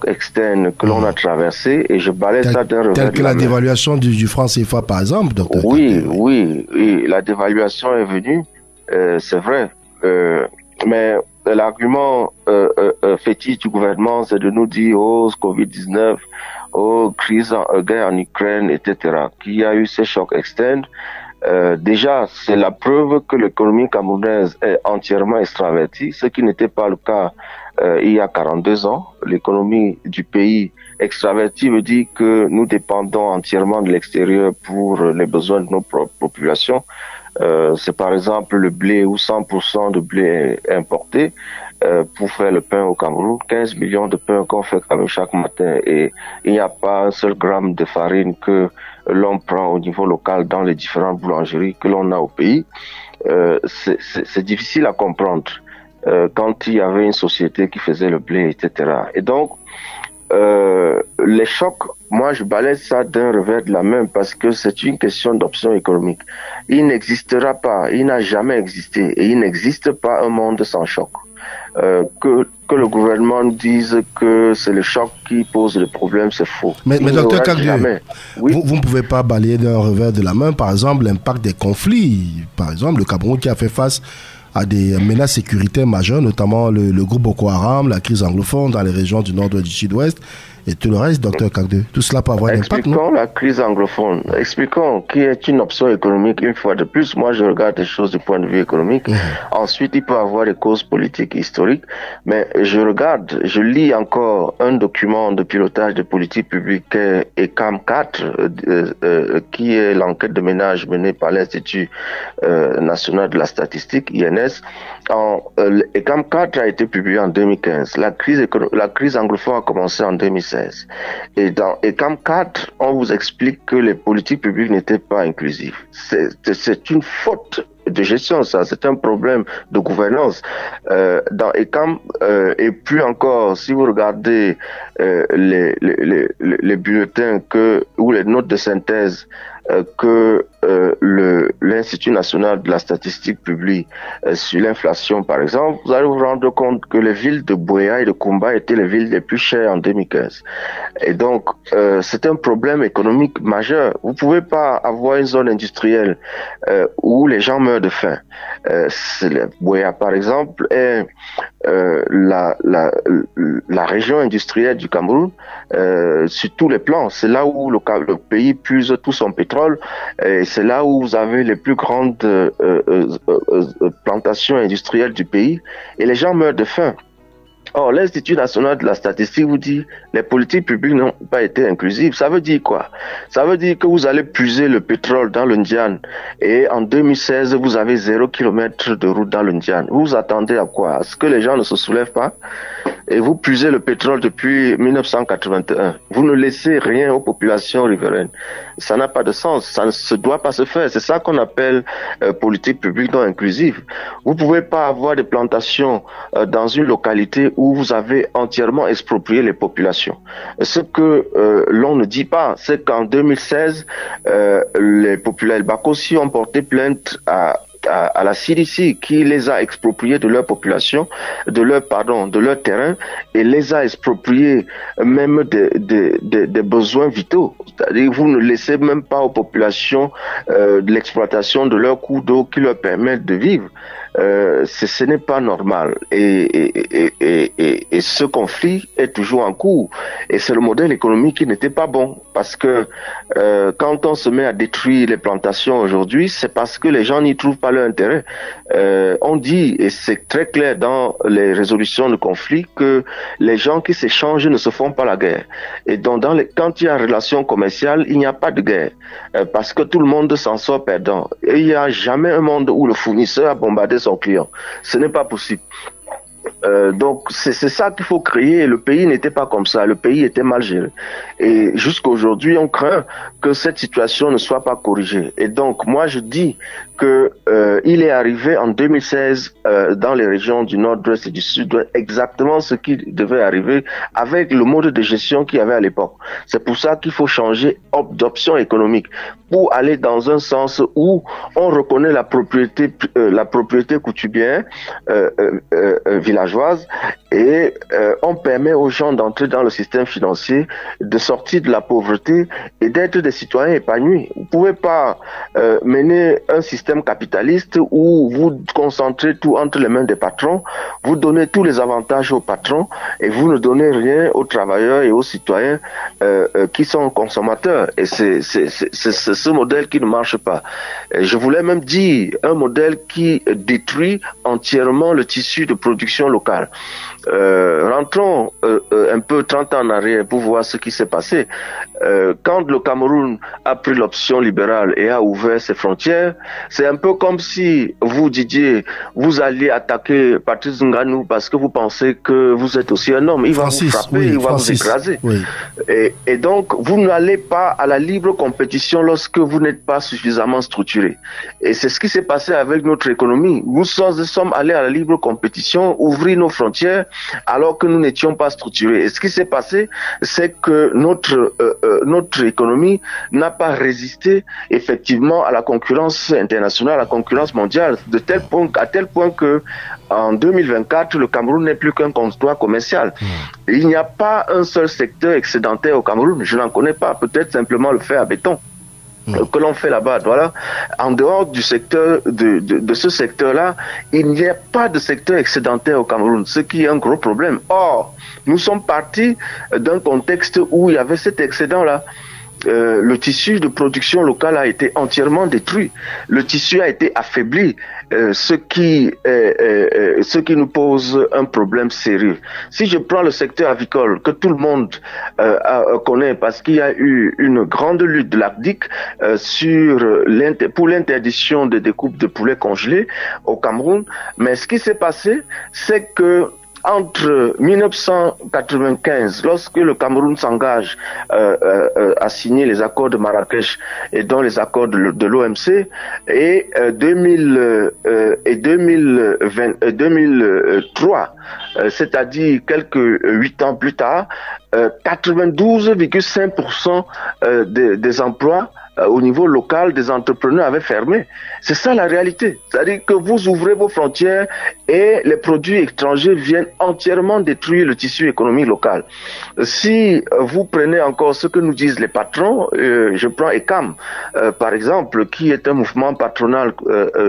externes que l'on a traversés, et je balaye ça d'un revers de la main. Telle que la dévaluation du franc CFA, par exemple, docteur. Oui, la dévaluation est venue, c'est vrai. Mais l'argument fétiche du gouvernement, c'est de nous dire, oh, Covid-19, oh, crise, guerre en Ukraine, etc., qu'il y a eu ces chocs externes. Déjà, c'est la preuve que l'économie camerounaise est entièrement extravertie, ce qui n'était pas le cas il y a 42 ans. L'économie du pays extravertie veut dire que nous dépendons entièrement de l'extérieur pour les besoins de nos propres populations. C'est par exemple le blé où 100% de blé est importé pour faire le pain au Cameroun. 15 millions de pains qu'on fait quand même chaque matin, et il n'y a pas un seul gramme de farine que l'on prend au niveau local dans les différentes boulangeries que l'on a au pays. C'est difficile à comprendre quand il y avait une société qui faisait le blé, etc. Et donc, les chocs, moi je balaye ça d'un revers de la main parce que c'est une question d'option économique. Il n'existera pas, il n'a jamais existé, et il n'existe pas un monde sans choc. Que le gouvernement dise que c'est le choc qui pose le problème, c'est faux. Mais docteur Kagdieu, vous ne pouvez pas balayer d'un revers de la main, par exemple, l'impact des conflits. Par exemple, le Cameroun qui a fait face à des menaces sécuritaires majeures, notamment le groupe Boko Haram, la crise anglophone dans les régions du nord-ouest, du sud-ouest, et tout le reste, docteur Kagdieu. Tout cela peut avoir un impact, non? Expliquons la crise anglophone. Expliquons qui est une option économique une fois de plus. Moi, je regarde les choses du point de vue économique. Ensuite, il peut y avoir des causes politiques et historiques. Mais je lis encore un document de pilotage de politique publique, ECAM 4, qui est l'enquête de ménage menée par l'Institut national de la statistique, INS. ECAM 4 a été publié en 2015. La crise anglophone a commencé en 2016. 2016. Et dans ECAM 4, on vous explique que les politiques publiques n'étaient pas inclusives. C'est une faute de gestion, ça, c'est un problème de gouvernance. Dans ECAM, et puis encore, si vous regardez les bulletins ou les notes de synthèse que l'Institut national de la statistique publie sur l'inflation, par exemple, vous allez vous rendre compte que les villes de Buea et de Kumba étaient les villes les plus chères en 2015. Et donc, c'est un problème économique majeur. Vous pouvez pas avoir une zone industrielle où les gens meurent de faim. Buea, par exemple, est la région industrielle du Cameroun sur tous les plans. C'est là où le pays puise tout son pétrole et c'est là où vous avez les plus grandes plantations industrielles du pays et les gens meurent de faim. Or, l'Institut national de la statistique vous dit les politiques publiques n'ont pas été inclusives. Ça veut dire quoi? Ça veut dire que vous allez puiser le pétrole dans le Ndian et en 2016, vous avez 0 km de route dans le Ndian. Vous vous attendez à quoi? À ce que les gens ne se soulèvent pas? Et vous puisez le pétrole depuis 1981. Vous ne laissez rien aux populations riveraines. Ça n'a pas de sens. Ça ne se doit pas se faire. C'est ça qu'on appelle politique publique non inclusive. Vous pouvez pas avoir des plantations dans une localité où vous avez entièrement exproprié les populations. Ce que l'on ne dit pas, c'est qu'en 2016, les populations Bakossi ont porté plainte à la CDC qui les a expropriés de leur population, de leur terrain et les a expropriés même des besoins vitaux. C'est-à-dire vous ne laissez même pas aux populations de l'exploitation de leur cours d'eau qui leur permettent de vivre. Ce n'est pas normal et ce conflit est toujours en cours et c'est le modèle économique qui n'était pas bon parce que quand on se met à détruire les plantations aujourd'hui, c'est parce que les gens n'y trouvent pas leur intérêt. On dit, et c'est très clair dans les résolutions de conflits, que les gens qui s'échangent ne se font pas la guerre. Et donc quand il y a relation commerciale, il n'y a pas de guerre parce que tout le monde s'en sort perdant. Et il n'y a jamais un monde où le fournisseur a bombardé son client. Ce n'est pas possible. Donc c'est ça qu'il faut créer. Le pays n'était pas comme ça. Le pays était mal géré. Et jusqu'aujourd'hui, on craint que cette situation ne soit pas corrigée. Et donc moi je dis que il est arrivé en 2016 dans les régions du nord-ouest et du sud-ouest exactement ce qui devait arriver avec le mode de gestion qu'il y avait à l'époque. C'est pour ça qu'il faut changer d'option économique pour aller dans un sens où on reconnaît la propriété coutumière villageoise et on permet aux gens d'entrer dans le système financier, de sortir de la pauvreté et d'être des citoyens épanouis. Vous pouvez pas mener un système capitaliste où vous concentrez tout entre les mains des patrons, vous donnez tous les avantages aux patrons et vous ne donnez rien aux travailleurs et aux citoyens qui sont consommateurs. Et c'est ce modèle qui ne marche pas. Et je voulais même dire un modèle qui détruit entièrement le tissu de production locale. Rentrons un peu 30 ans en arrière pour voir ce qui s'est passé. Quand le Cameroun a pris l'option libérale et a ouvert ses frontières, c'est un peu comme si vous, Didier, vous alliez attaquer Patrice Ngannou parce que vous pensez que vous êtes aussi un homme. Il va vous frapper, il va vous écraser. Oui. Et donc, vous n'allez pas à la libre compétition lorsque vous n'êtes pas suffisamment structuré. Et c'est ce qui s'est passé avec notre économie. Nous sommes allés à la libre compétition, ouvrir nos frontières, alors que nous n'étions pas structurés. Et ce qui s'est passé, c'est que notre économie n'a pas résisté effectivement à la concurrence internationale, à la concurrence mondiale, à tel point que en 2024, le Cameroun n'est plus qu'un comptoir commercial. Il n'y a pas un seul secteur excédentaire au Cameroun. Je n'en connais pas. Peut-être simplement le fer à béton que l'on fait là-bas. Voilà. En dehors du secteur de ce secteur-là, il n'y a pas de secteur excédentaire au Cameroun, ce qui est un gros problème. Or, nous sommes partis d'un contexte où il y avait cet excédent-là. Le tissu de production locale a été entièrement détruit. Le tissu a été affaibli, ce qui nous pose un problème sérieux. Si je prends le secteur avicole, que tout le monde connaît parce qu'il y a eu une grande lutte de l'Arctique pour l'interdiction des découpes de poulets congelés au Cameroun, mais ce qui s'est passé, c'est que entre 1995, lorsque le Cameroun s'engage à signer les accords de Marrakech et donc les accords de l'OMC, et 2003, c'est-à-dire quelques 8 ans plus tard, 92,5% des emplois au niveau local des entrepreneurs avaient fermé. C'est ça la réalité. C'est-à-dire que vous ouvrez vos frontières et les produits étrangers viennent entièrement détruire le tissu économique local. Si vous prenez encore ce que nous disent les patrons, je prends ECAM par exemple, qui est un mouvement patronal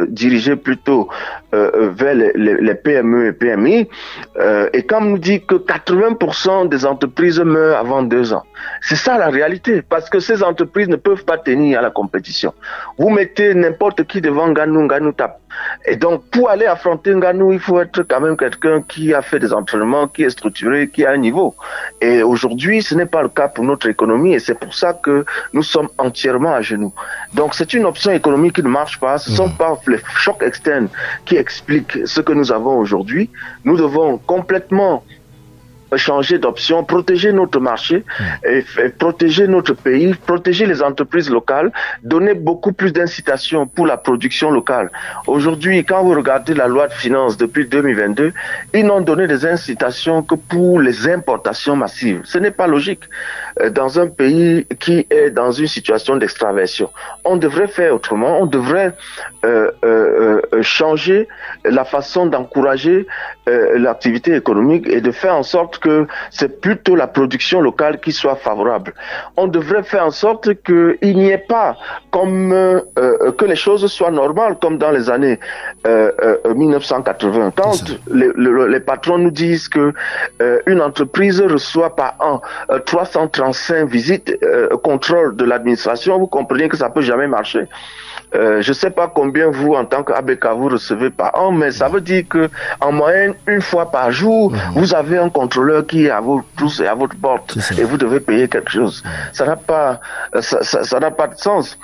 dirigé plutôt vers les PME et PMI, ECAM nous dit que 80% des entreprises meurent avant 2 ans. C'est ça la réalité, parce que ces entreprises ne peuvent pas tenir à la compétition. Vous mettez n'importe qui devant Nganou, Nganou tape. Et donc, pour aller affronter Nganou, il faut être quand même quelqu'un qui a fait des entraînements, qui est structuré, qui a un niveau. Et aujourd'hui, ce n'est pas le cas pour notre économie, et c'est pour ça que nous sommes entièrement à genoux. Donc, c'est une option économique qui ne marche pas. Ce ne sont pas les chocs externes qui expliquent ce que nous avons aujourd'hui. Nous devons complètement changer d'option, protéger notre marché, et protéger notre pays, protéger les entreprises locales, donner beaucoup plus d'incitation pour la production locale. Aujourd'hui, quand vous regardez la loi de finances depuis 2022, ils n'ont donné des incitations que pour les importations massives. Ce n'est pas logique. Dans un pays qui est dans une situation d'extraversion, on devrait faire autrement, on devrait changer la façon d'encourager l'activité économique et de faire en sorte que c'est plutôt la production locale qui soit favorable. On devrait faire en sorte qu'il n'y ait pas que les choses soient normales comme dans les années 1980. Quand les patrons nous disent que une entreprise reçoit par an 335 visites contrôle de l'administration, vous comprenez que ça peut jamais marcher. Je ne sais pas combien vous, en tant qu'ABK, vous recevez par an, mais ça veut dire que en moyenne, une fois par jour, vous avez un contrôleur qui est à votre pouce et à votre porte, et vous devez payer quelque chose. Ça n'a pas de sens.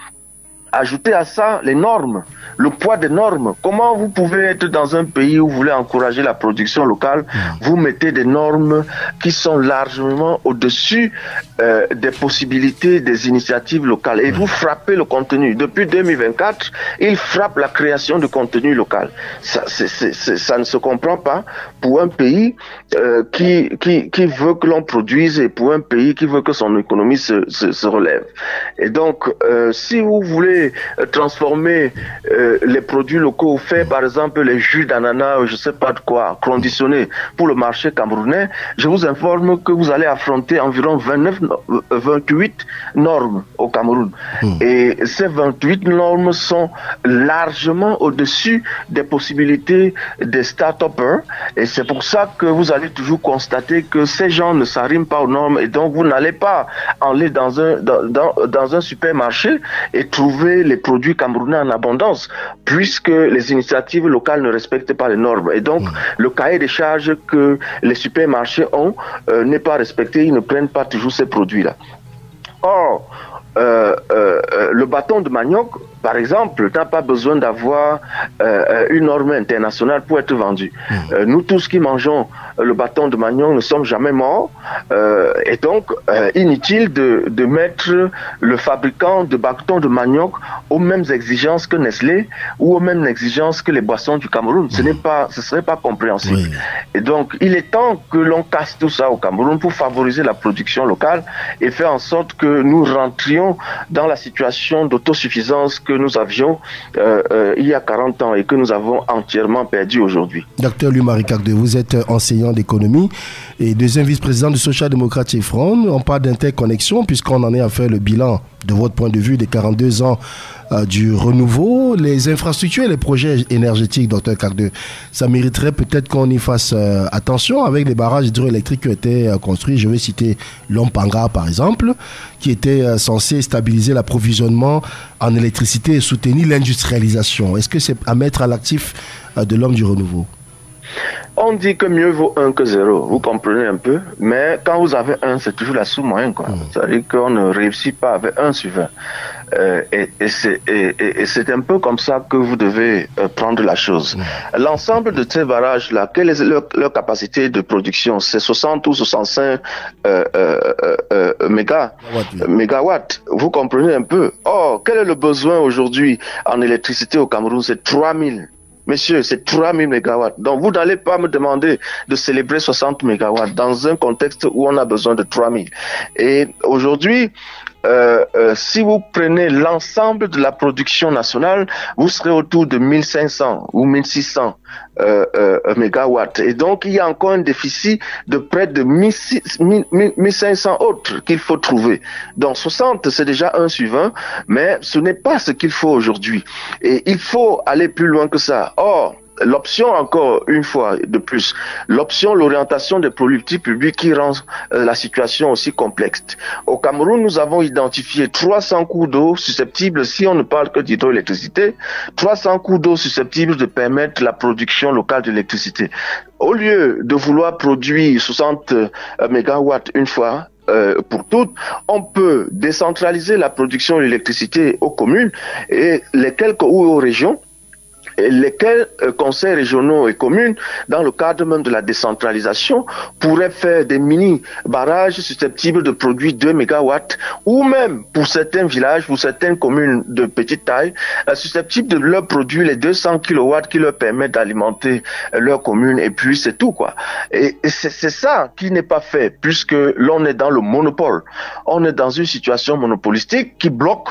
Ajoutez à ça les normes, le poids des normes. Comment vous pouvez être dans un pays où vous voulez encourager la production locale, vous mettez des normes qui sont largement au-dessus des possibilités des initiatives locales et vous frappez le contenu. Depuis 2024, il frappe la création de contenu local. Ça ne se comprend pas pour un pays qui veut que l'on produise et pour un pays qui veut que son économie se relève. Et donc, si vous voulez transformer les produits locaux, faire par exemple les jus d'ananas, je sais pas de quoi, conditionnés pour le marché camerounais, je vous informe que vous allez affronter environ 28 normes au Cameroun. Et ces 28 normes sont largement au-dessus des possibilités des start-upers, et c'est pour ça que vous allez toujours constater que ces gens ne s'arriment pas aux normes, et donc vous n'allez pas aller dans un supermarché et trouver les produits camerounais en abondance, puisque les initiatives locales ne respectent pas les normes. Et donc, le cahier des charges que les supermarchés ont n'est pas respecté, ils ne prennent pas toujours ces produits-là. Or, le bâton de manioc, par exemple, n'a pas besoin d'avoir une norme internationale pour être vendu. Nous tous qui mangeons le bâton de manioc ne sommes jamais morts, et donc inutile de mettre le fabricant de bâtons de manioc aux mêmes exigences que Nestlé ou aux mêmes exigences que les boissons du Cameroun. Ce serait pas compréhensible. Et donc, il est temps que l'on casse tout ça au Cameroun pour favoriser la production locale et faire en sorte que nous rentrions dans la situation d'autosuffisance que nous avions il y a 40 ans et que nous avons entièrement perdu aujourd'hui. Docteur Louis Marie Cagde, vous êtes enseignant d'économie et deuxième vice-président du Social Democratic Front. On parle d'interconnexion puisqu'on en est à faire le bilan de votre point de vue des 42 ans du renouveau, les infrastructures et les projets énergétiques, docteur Cagde, ça mériterait peut-être qu'on y fasse attention avec les barrages hydroélectriques qui ont été construits. Je vais citer Lompanga par exemple, qui était censé stabiliser l'approvisionnement en électricité et soutenir l'industrialisation. Est-ce que c'est à mettre à l'actif de l'homme du renouveau? On dit que mieux vaut 1 que 0, vous comprenez un peu, mais quand vous avez 1, c'est toujours la sous-moyenne, quoi. C'est-à-dire qu'on ne réussit pas avec 1 sur 20. Et c'est un peu comme ça que vous devez prendre la chose. L'ensemble de ces barrages-là, quelle est leur capacité de production? C'est 60 ou 65 mégawatts. Vous comprenez un peu? Or, quel est le besoin aujourd'hui en électricité au Cameroun? C'est 3000. Messieurs, c'est 3000 mégawatts. Donc, vous n'allez pas me demander de célébrer 60 mégawatts dans un contexte où on a besoin de 3000. Et aujourd'hui, si vous prenez l'ensemble de la production nationale, vous serez autour de 1500 ou 1600 mégawatts. Et donc, il y a encore un déficit de près de 1500 autres qu'il faut trouver. Donc, 60, c'est déjà 1 sur 20, mais ce n'est pas ce qu'il faut aujourd'hui. Et il faut aller plus loin que ça. Or, l'option, encore une fois de plus, l'orientation des politiques publiques qui rend la situation aussi complexe. Au Cameroun, nous avons identifié 300 cours d'eau susceptibles, si on ne parle que d'hydroélectricité, 300 cours d'eau susceptibles de permettre la production locale d'électricité. Au lieu de vouloir produire 60 mégawatts une fois, pour toutes, on peut décentraliser la production d'électricité aux communes et les quelques ou aux régions, et lesquels conseils régionaux et communes, dans le cadre même de la décentralisation, pourraient faire des mini-barrages susceptibles de produire 2 mégawatts, ou même pour certains villages, pour certaines communes de petite taille, susceptibles de leur produire les 200 kilowatts qui leur permettent d'alimenter leur commune, et puis c'est tout, quoi. Et c'est ça qui n'est pas fait, puisque l'on est dans le monopole. On est dans une situation monopolistique qui bloque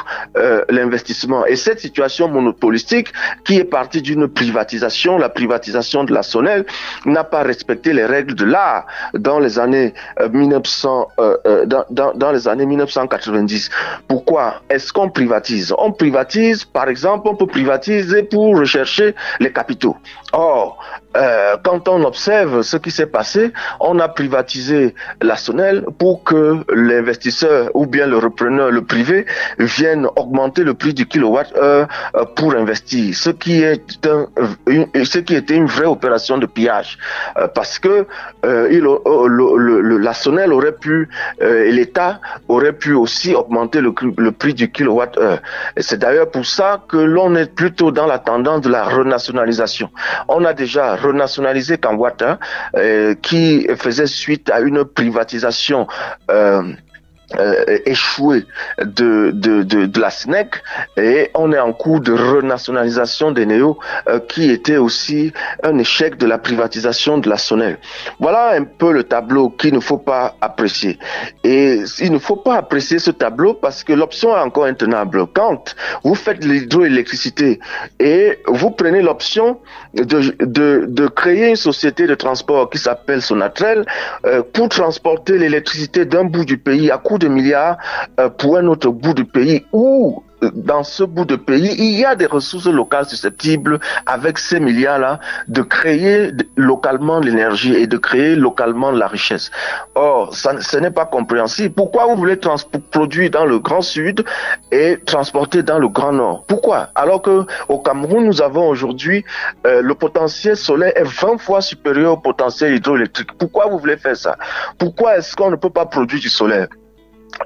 l'investissement. Et cette situation monopolistique, qui est partie d'une privatisation, la privatisation de la SONEL, n'a pas respecté les règles de l'art dans les années 1990. Pourquoi est-ce qu'on privatise? On privatise, par exemple, on peut privatiser pour rechercher les capitaux. Or, quand on observe ce qui s'est passé, on a privatisé la SONEL pour que l'investisseur ou bien le repreneur, le privé, vienne augmenter le prix du kilowatt-heure pour investir, ce qui était une vraie opération de pillage, parce que la SONEL aurait pu, et l'État aurait pu aussi augmenter le prix du kilowatt-heure. Et c'est d'ailleurs pour ça que l'on est plutôt dans la tendance de la renationalisation. On a déjà renationalisé Kamwata, qui faisait suite à une privatisation échoué de la SNEC, et on est en cours de renationalisation des NEO, qui était aussi un échec de la privatisation de la SONEL. Voilà un peu le tableau qu'il ne faut pas apprécier. Et il ne faut pas apprécier ce tableau parce que l'option est encore intenable. Quand vous faites l'hydroélectricité et vous prenez l'option de créer une société de transport qui s'appelle Sonatrel, pour transporter l'électricité d'un bout du pays à coût de milliards pour un autre bout du pays, où dans ce bout de pays, il y a des ressources locales susceptibles, avec ces milliards-là, de créer localement l'énergie et de créer localement la richesse. Or, ce n'est pas compréhensible. Pourquoi vous voulez produire dans le Grand Sud et transporter dans le Grand Nord? Pourquoi? Alors que au Cameroun, nous avons aujourd'hui le potentiel solaire est 20 fois supérieur au potentiel hydroélectrique. Pourquoi vous voulez faire ça? Pourquoi est-ce qu'on ne peut pas produire du solaire?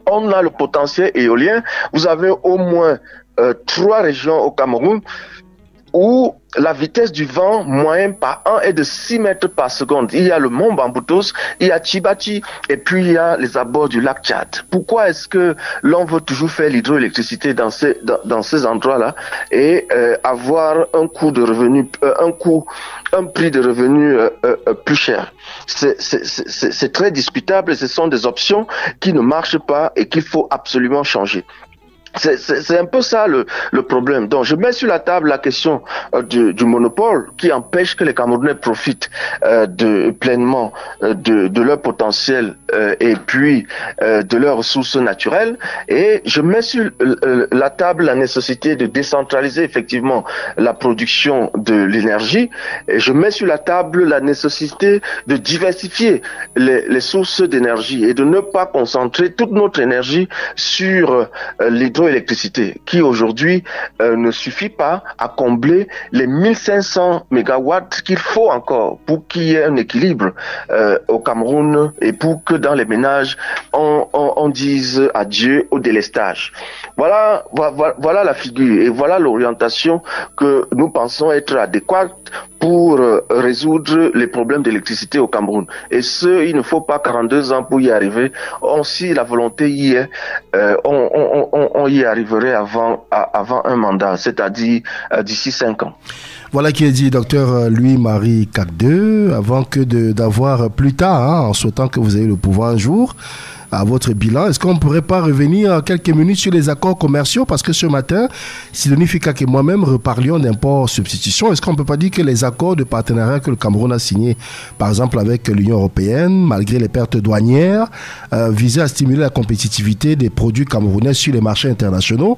On a le potentiel éolien. Vous avez au moins 3 régions au Cameroun où la vitesse du vent moyenne par an est de 6 mètres par seconde. Il y a le mont Bamboutos, il y a Tchibati, et puis il y a les abords du lac Tchad. Pourquoi est-ce que l'on veut toujours faire l'hydroélectricité dans ces endroits-là et avoir un coût de revenu, un prix de revenu plus cher? C'est très discutable et ce sont des options qui ne marchent pas et qu'il faut absolument changer. C'est un peu ça le problème. Donc je mets sur la table la question du monopole qui empêche que les Camerounais profitent pleinement de leur potentiel et puis de leurs ressources naturelles, et je mets sur la table la nécessité de décentraliser effectivement la production de l'énergie, et je mets sur la table la nécessité de diversifier les sources d'énergie et de ne pas concentrer toute notre énergie sur l'hydrogène l'hydroélectricité qui aujourd'hui ne suffit pas à combler les 1500 mégawatts qu'il faut encore pour qu'il y ait un équilibre au Cameroun et pour que dans les ménages on dise adieu au délestage. Voilà la figure et voilà l'orientation que nous pensons être adéquate pour résoudre les problèmes d'électricité au Cameroun. Et il ne faut pas 42 ans pour y arriver. Si la volonté y est, on y arriverait avant un mandat, c'est-à-dire d'ici 5 ans. Voilà qui est dit, docteur Louis-Marie Cagdeux, avant que d'avoir plus tard, en souhaitant que vous ayez le pouvoir un jour, à votre bilan. Est-ce qu'on ne pourrait pas revenir quelques minutes sur les accords commerciaux? Parce que ce matin, Sidonie Fikak et moi-même reparlions d'import-substitution. Est-ce qu'on ne peut pas dire que les accords de partenariat que le Cameroun a signés, par exemple avec l'Union européenne, malgré les pertes douanières, visaient à stimuler la compétitivité des produits camerounais sur les marchés internationaux?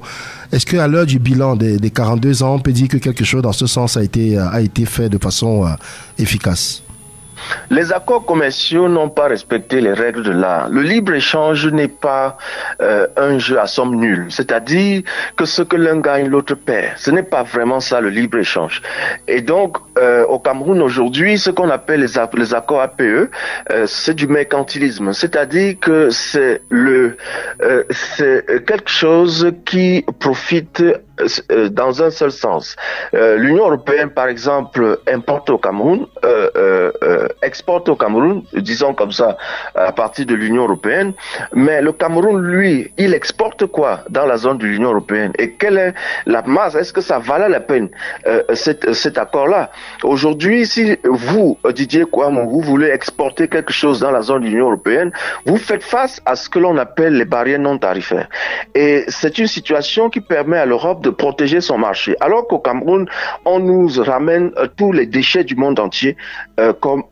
Est-ce qu'à l'heure du bilan des 42 ans, on peut dire que quelque chose dans ce sens a été fait de façon efficace? Les accords commerciaux n'ont pas respecté les règles de l'art. Le libre-échange n'est pas un jeu à somme nulle. C'est-à-dire que ce que l'un gagne, l'autre perd. Ce n'est pas vraiment ça le libre-échange. Et donc, au Cameroun aujourd'hui, ce qu'on appelle les accords APE, c'est du mercantilisme. C'est-à-dire que c'est quelque chose qui profite dans un seul sens. L'Union européenne, par exemple, importe au Cameroun, exporte au Cameroun, disons comme ça, à partir de l'Union européenne, mais le Cameroun, lui, il exporte quoi dans la zone de l'Union européenne? Et quelle est la masse? Est-ce que ça valait la peine cet accord-là? Aujourd'hui, si vous, Didier Kouamouo, vous voulez exporter quelque chose dans la zone de l'Union européenne, vous faites face à ce que l'on appelle les barrières non tarifaires. Et c'est une situation qui permet à l'Europe de protéger son marché. Alors qu'au Cameroun, on nous ramène tous les déchets du monde entier comme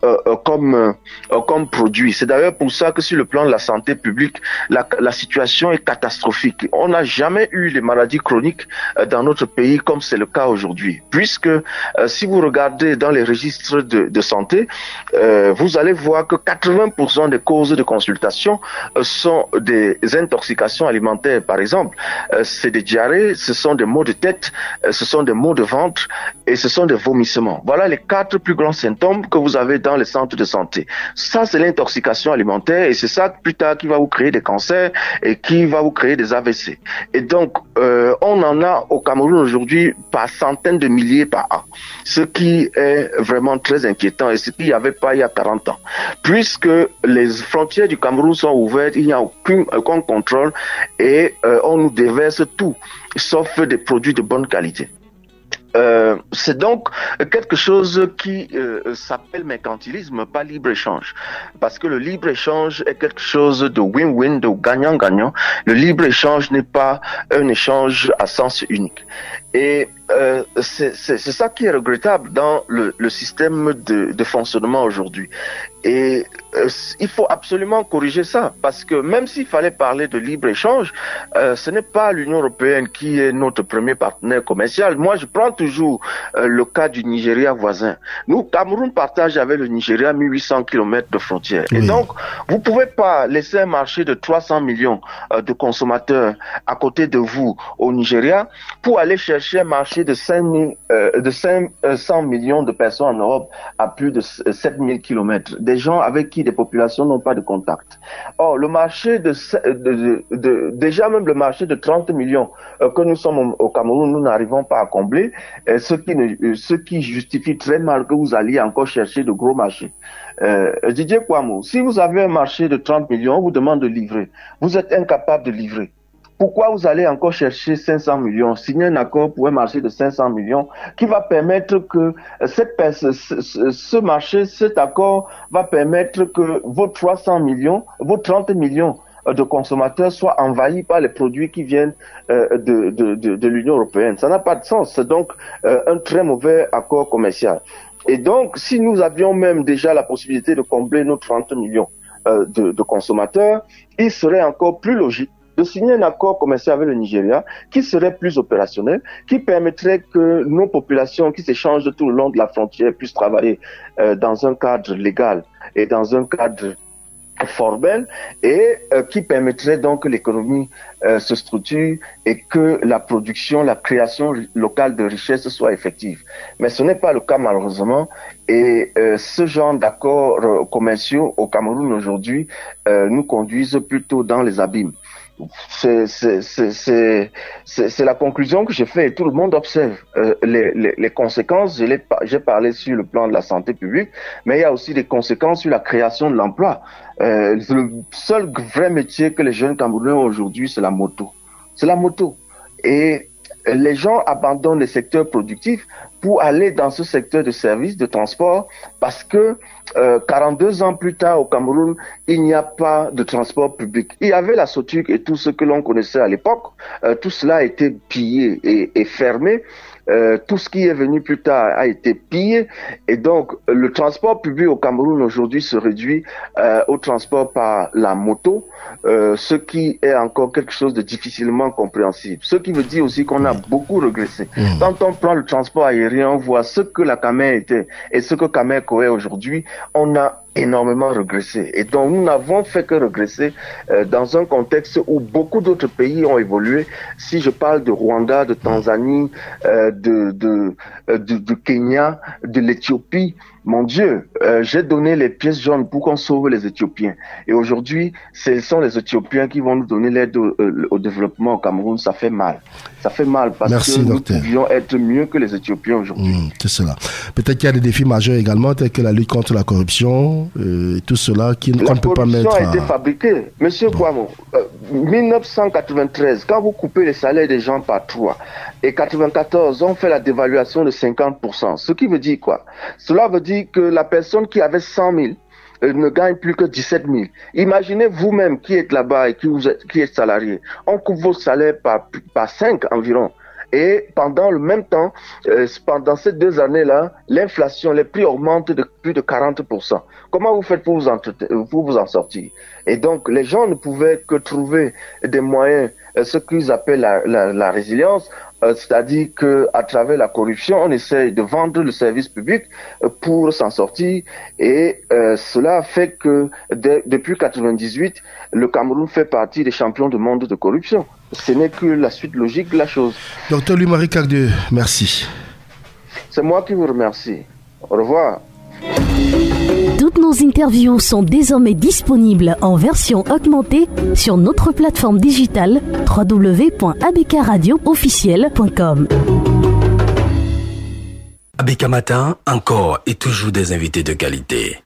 produit. C'est d'ailleurs pour ça que sur le plan de la santé publique, la situation est catastrophique. On n'a jamais eu les maladies chroniques dans notre pays comme c'est le cas aujourd'hui. Puisque si vous regardez dans les registres de santé, vous allez voir que 80% des causes de consultation sont des intoxications alimentaires, par exemple. C'est des diarrhées, ce sont des maux de tête, ce sont des maux de ventre et ce sont des vomissements. Voilà les 4 plus grands symptômes que vous avez dans les centres de santé. Ça, c'est l'intoxication alimentaire et c'est ça plus tard qui va vous créer des cancers et qui va vous créer des AVC. Et donc, on en a au Cameroun aujourd'hui par centaines de milliers par an, ce qui est vraiment très inquiétant et ce qu'il n'y avait pas il y a 40 ans. Puisque les frontières du Cameroun sont ouvertes, il n'y a aucun contrôle et on nous déverse tout, sauf des produits de bonne qualité. C'est donc quelque chose qui s'appelle mercantilisme, pas libre-échange. Parce que le libre-échange est quelque chose de win-win, de gagnant-gagnant. Le libre-échange n'est pas un échange à sens unique. Et c'est ça qui est regrettable dans le système de fonctionnement aujourd'hui. Et il faut absolument corriger ça, parce que même s'il fallait parler de libre-échange, ce n'est pas l'Union européenne qui est notre premier partenaire commercial. Moi, je prends toujours le cas du Nigeria voisin. Nous, Cameroun partage avec le Nigeria 1800 km de frontières. Oui. Et donc, vous pouvez pas laisser un marché de 300 millions de consommateurs à côté de vous au Nigeria pour aller chercher un marché de 500 millions de personnes en Europe à plus de 7000 km. Des gens avec qui les populations n'ont pas de contact. Or, le marché déjà même le marché de 30 millions que nous sommes au Cameroun, nous n'arrivons pas à combler, ce qui justifie très mal que vous alliez encore chercher de gros marchés. Didier Kouamouo, si vous avez un marché de 30 millions, on vous demande de livrer. Vous êtes incapable de livrer. Pourquoi vous allez encore chercher 500 millions, signer un accord pour un marché de 500 millions qui va permettre que ce marché, cet accord va permettre que vos 300 millions, vos 30 millions de consommateurs soient envahis par les produits qui viennent de l'Union européenne. Ça n'a pas de sens. C'est donc un très mauvais accord commercial. Et donc, si nous avions même déjà la possibilité de combler nos 30 millions de consommateurs, il serait encore plus logique de signer un accord commercial avec le Nigeria qui serait plus opérationnel, qui permettrait que nos populations qui s'échangent tout le long de la frontière puissent travailler dans un cadre légal et dans un cadre formelle et qui permettrait donc que l'économie se structure et que la production, la création locale de richesse soit effective. Mais ce n'est pas le cas malheureusement et ce genre d'accords commerciaux au Cameroun aujourd'hui nous conduisent plutôt dans les abîmes. C'est la conclusion que j'ai fait et tout le monde observe les conséquences. J'ai parlé sur le plan de la santé publique, mais il y a aussi des conséquences sur la création de l'emploi. Le seul vrai métier que les jeunes Camerounais ont aujourd'hui, c'est la moto. C'est la moto. Et les gens abandonnent les secteurs productifs pour aller dans ce secteur de services, de transport, parce que 42 ans plus tard au Cameroun, il n'y a pas de transport public. Il y avait la SOTUC et tout ce que l'on connaissait à l'époque, tout cela a été pillé et fermé. Tout ce qui est venu plus tard a été pillé et donc le transport public au Cameroun aujourd'hui se réduit au transport par la moto, ce qui est encore quelque chose de difficilement compréhensible. Ce qui veut dire aussi qu'on a beaucoup régressé. Quand on prend le transport aérien, on voit ce que la Camer était et ce que Cameco est aujourd'hui, on a énormément régressé. Et donc, nous n'avons fait que régresser dans un contexte où beaucoup d'autres pays ont évolué. Si je parle de Rwanda, de Tanzanie, du Kenya, de l'Éthiopie, mon Dieu, j'ai donné les pièces jaunes pour qu'on sauve les Éthiopiens. Et aujourd'hui, ce sont les Éthiopiens qui vont nous donner l'aide au développement au Cameroun. Ça fait mal. Ça fait mal parce que nous pouvions être mieux que les Éthiopiens aujourd'hui. C'est cela. Peut-être qu'il y a des défis majeurs également, tels que la lutte contre la corruption et tout cela qu'on ne peut pas mettre... La corruption a été fabriquée. Monsieur Kouamouo, 1993, quand vous coupez les salaires des gens par 3, et 94, on fait la dévaluation de 50%. Ce qui veut dire quoi? Cela veut dire que la personne qui avait 100 000 ne gagne plus que 17 000. Imaginez vous-même qui êtes là-bas et qui êtes salarié. On coupe vos salaires par 5 environ. Et pendant le même temps, pendant ces 2 années-là, l'inflation, les prix augmentent de plus de 40%. Comment vous faites pour vous en sortir? Et donc, les gens ne pouvaient que trouver des moyens, ce qu'ils appellent la résilience, c'est-à-dire que à travers la corruption, on essaie de vendre le service public pour s'en sortir. Et cela fait que depuis 98, le Cameroun fait partie des champions du monde de corruption. Ce n'est que la suite logique de la chose. Docteur Louis-Marie Kagde, merci. C'est moi qui vous remercie. Au revoir. Toutes nos interviews sont désormais disponibles en version augmentée sur notre plateforme digitale www.abkradioofficiel.com. ABK Matin, encore et toujours des invités de qualité.